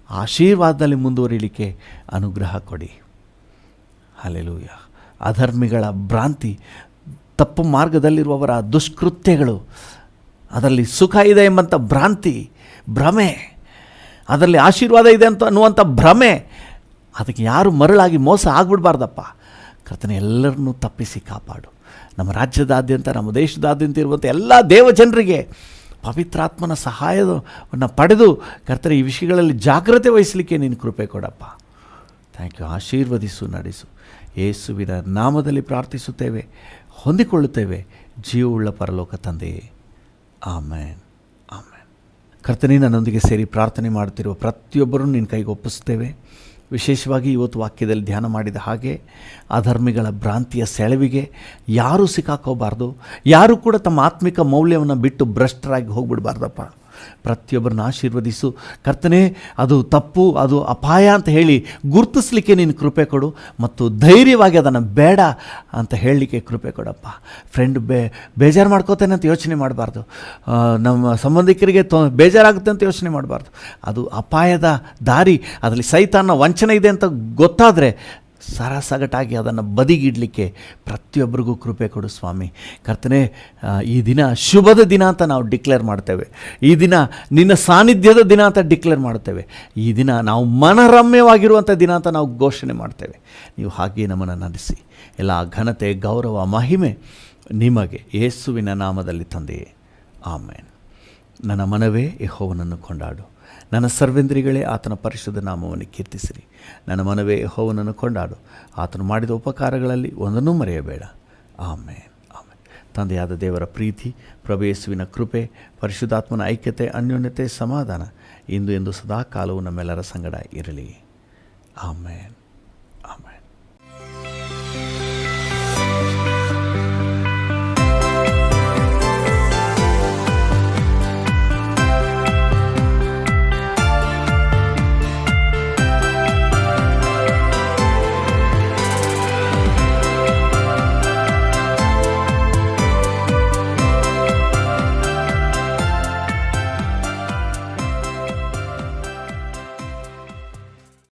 ಆಶೀರ್ವಾದದಲ್ಲಿ ಮುಂದುವರಿಲಿಕ್ಕೆ ಅನುಗ್ರಹ ಕೊಡಿ. ಹಲ್ಲೆಲೂಯ. ಅಧರ್ಮಿಗಳ ಭ್ರಾಂತಿ, ತಪ್ಪು ಮಾರ್ಗದಲ್ಲಿರುವವರ ದುಷ್ಕೃತ್ಯಗಳು, ಅದರಲ್ಲಿ ಸುಖ ಇದೆ ಎಂಬಂಥ ಭ್ರಮೆ, ಅದರಲ್ಲಿ ಆಶೀರ್ವಾದ ಇದೆ ಅನ್ನುವಂಥ ಭ್ರಮೆ, ಅದಕ್ಕೆ ಯಾರು ಮರಳಾಗಿ ಮೋಸ ಆಗಿಬಿಡ್ಬಾರ್ದಪ್ಪ. ಕರ್ತನೆ, ಎಲ್ಲರನ್ನೂ ತಪ್ಪಿಸಿ ಕಾಪಾಡು. ನಮ್ಮ ರಾಜ್ಯದಾದ್ಯಂತ, ನಮ್ಮ ದೇಶದಾದ್ಯಂತ ಇರುವಂಥ ಎಲ್ಲ ದೇವಜನರಿಗೆ ಪವಿತ್ರಾತ್ಮನ ಸಹಾಯವನ್ನು ಪಡೆದು ಕರ್ತನೆ ಈ ವಿಷಯಗಳಲ್ಲಿ ಜಾಗ್ರತೆ ವಹಿಸಲಿಕ್ಕೆ ನೀನು ಕೃಪೆ ಕೊಡಪ್ಪ. Thank you. ಆಶೀರ್ವದಿಸು, ನಡೆಸು. ಯೇಸುವಿನ ನಾಮದಲ್ಲಿ ಪ್ರಾರ್ಥಿಸುತ್ತೇವೆ, ಹೊಂದಿಕೊಳ್ಳುತ್ತೇವೆ ಜೀವವುಳ್ಳ ಪರಲೋಕ ತಂದೆಯೇ. ಆಮೇನ್, ಆಮೇನ್. ಕರ್ತನೇ, ನನ್ನೊಂದಿಗೆ ಸೇರಿ ಪ್ರಾರ್ಥನೆ ಮಾಡುತ್ತಿರುವ ಪ್ರತಿಯೊಬ್ಬರೂ ನಿನ್ನ ಕೈಗೆ ಒಪ್ಪಿಸ್ತೇವೆ. ವಿಶೇಷವಾಗಿ ಇವತ್ತು ವಾಕ್ಯದಲ್ಲಿ ಧ್ಯಾನ ಮಾಡಿದ ಹಾಗೆ ಅಧರ್ಮಿಗಳ ಭ್ರಾಂತಿಯ ಸೆಳವಿಗೆ ಯಾರೂ ಸಿಕ್ಕಾಕೋಬಾರ್ದು. ಯಾರೂ ಕೂಡ ತಮ್ಮ ಆತ್ಮಿಕ ಮೌಲ್ಯವನ್ನು ಬಿಟ್ಟು ಭ್ರಷ್ಟರಾಗಿ ಹೋಗ್ಬಿಡ್ಬಾರ್ದಪ್ಪ. ಪ್ರತಿಯೊಬ್ಬರನ್ನ ಆಶೀರ್ವದಿಸು ಕರ್ತನೇ. ಅದು ತಪ್ಪು, ಅದು ಅಪಾಯ ಅಂತ ಹೇಳಿ ಗುರುತಿಸ್ಲಿಕ್ಕೆ ನೀನು ಕೃಪೆ ಕೊಡು, ಮತ್ತು ಧೈರ್ಯವಾಗಿ ಅದನ್ನು ಬೇಡ ಅಂತ ಹೇಳಲಿಕ್ಕೆ ಕೃಪೆ ಕೊಡಪ್ಪ. ಫ್ರೆಂಡ್ ಬೇಜಾರು ಮಾಡ್ಕೋತೇನೆ ಅಂತ ಯೋಚನೆ ಮಾಡಬಾರ್ದು. ನಮ್ಮ ಸಂಬಂಧಿಕರಿಗೆ ಬೇಜಾರಾಗುತ್ತೆ ಅಂತ ಯೋಚನೆ ಮಾಡಬಾರ್ದು. ಅದು ಅಪಾಯದ ದಾರಿ, ಅದರಲ್ಲಿ ಸೈತಾನ ವಂಚನೆ ಇದೆ ಅಂತ ಗೊತ್ತಾದರೆ ಸರಾಸಗಟಾಗಿ ಅದನ್ನು ಬದಿಗಿಡಲಿಕ್ಕೆ ಪ್ರತಿಯೊಬ್ಬರಿಗೂ ಕೃಪೆ ಕೊಡು ಸ್ವಾಮಿ. ಕರ್ತನೇ, ಈ ದಿನ ಶುಭದ ದಿನ ಅಂತ ನಾವು ಡಿಕ್ಲೇರ್ ಮಾಡ್ತೇವೆ. ಈ ದಿನ ನಿನ್ನ ಸಾನ್ನಿಧ್ಯದ ದಿನ ಅಂತ ಡಿಕ್ಲೇರ್ ಮಾಡ್ತೇವೆ. ಈ ದಿನ ನಾವು ಮನರಮ್ಯವಾಗಿರುವಂಥ ದಿನ ಅಂತ ನಾವು ಘೋಷಣೆ ಮಾಡ್ತೇವೆ. ನೀವು ಹಾಗೆ ನಮ್ಮನ್ನು ನಡೆಸಿ. ಎಲ್ಲ ಘನತೆ, ಗೌರವ, ಮಹಿಮೆ ನಿಮಗೆ ಯೇಸುವಿನ ನಾಮದಲ್ಲಿ ತಂದೆಯೇ. ಆಮೇನ್. ನನ್ನ ಮನವೇ ಯೆಹೋವನನ್ನು ಕೊಂಡಾಡು, ನನ್ನ ಸರ್ವೇಂದ್ರಿಗಳೇ ಆತನ ಪರಿಶುದ್ಧ ನಾಮವನ್ನು ಕೀರ್ತಿಸಿರಿ. ನನ್ನ ಮನವೇ ಯೆಹೋವನನ್ನು ಕೊಂಡಾಡು, ಆತನು ಮಾಡಿದ ಉಪಕಾರಗಳಲ್ಲಿ ಒಂದನ್ನೂ ಮರೆಯಬೇಡ. ಆಮೇನ್, ಆಮೇನ್. ತಂದೆಯಾದ ದೇವರ ಪ್ರೀತಿ, ಪ್ರಭು ಯೇಸುವಿನ ಕೃಪೆ, ಪರಿಶುದ್ಧಾತ್ಮನ ಐಕ್ಯತೆ, ಅನ್ಯೋನ್ಯತೆ, ಸಮಾಧಾನ ಇಂದು ಎಂದು ಸದಾ ಕಾಲವು ನಮ್ಮೆಲ್ಲರ ಸಂಗಡ ಇರಲಿ. ಆಮೇನ್.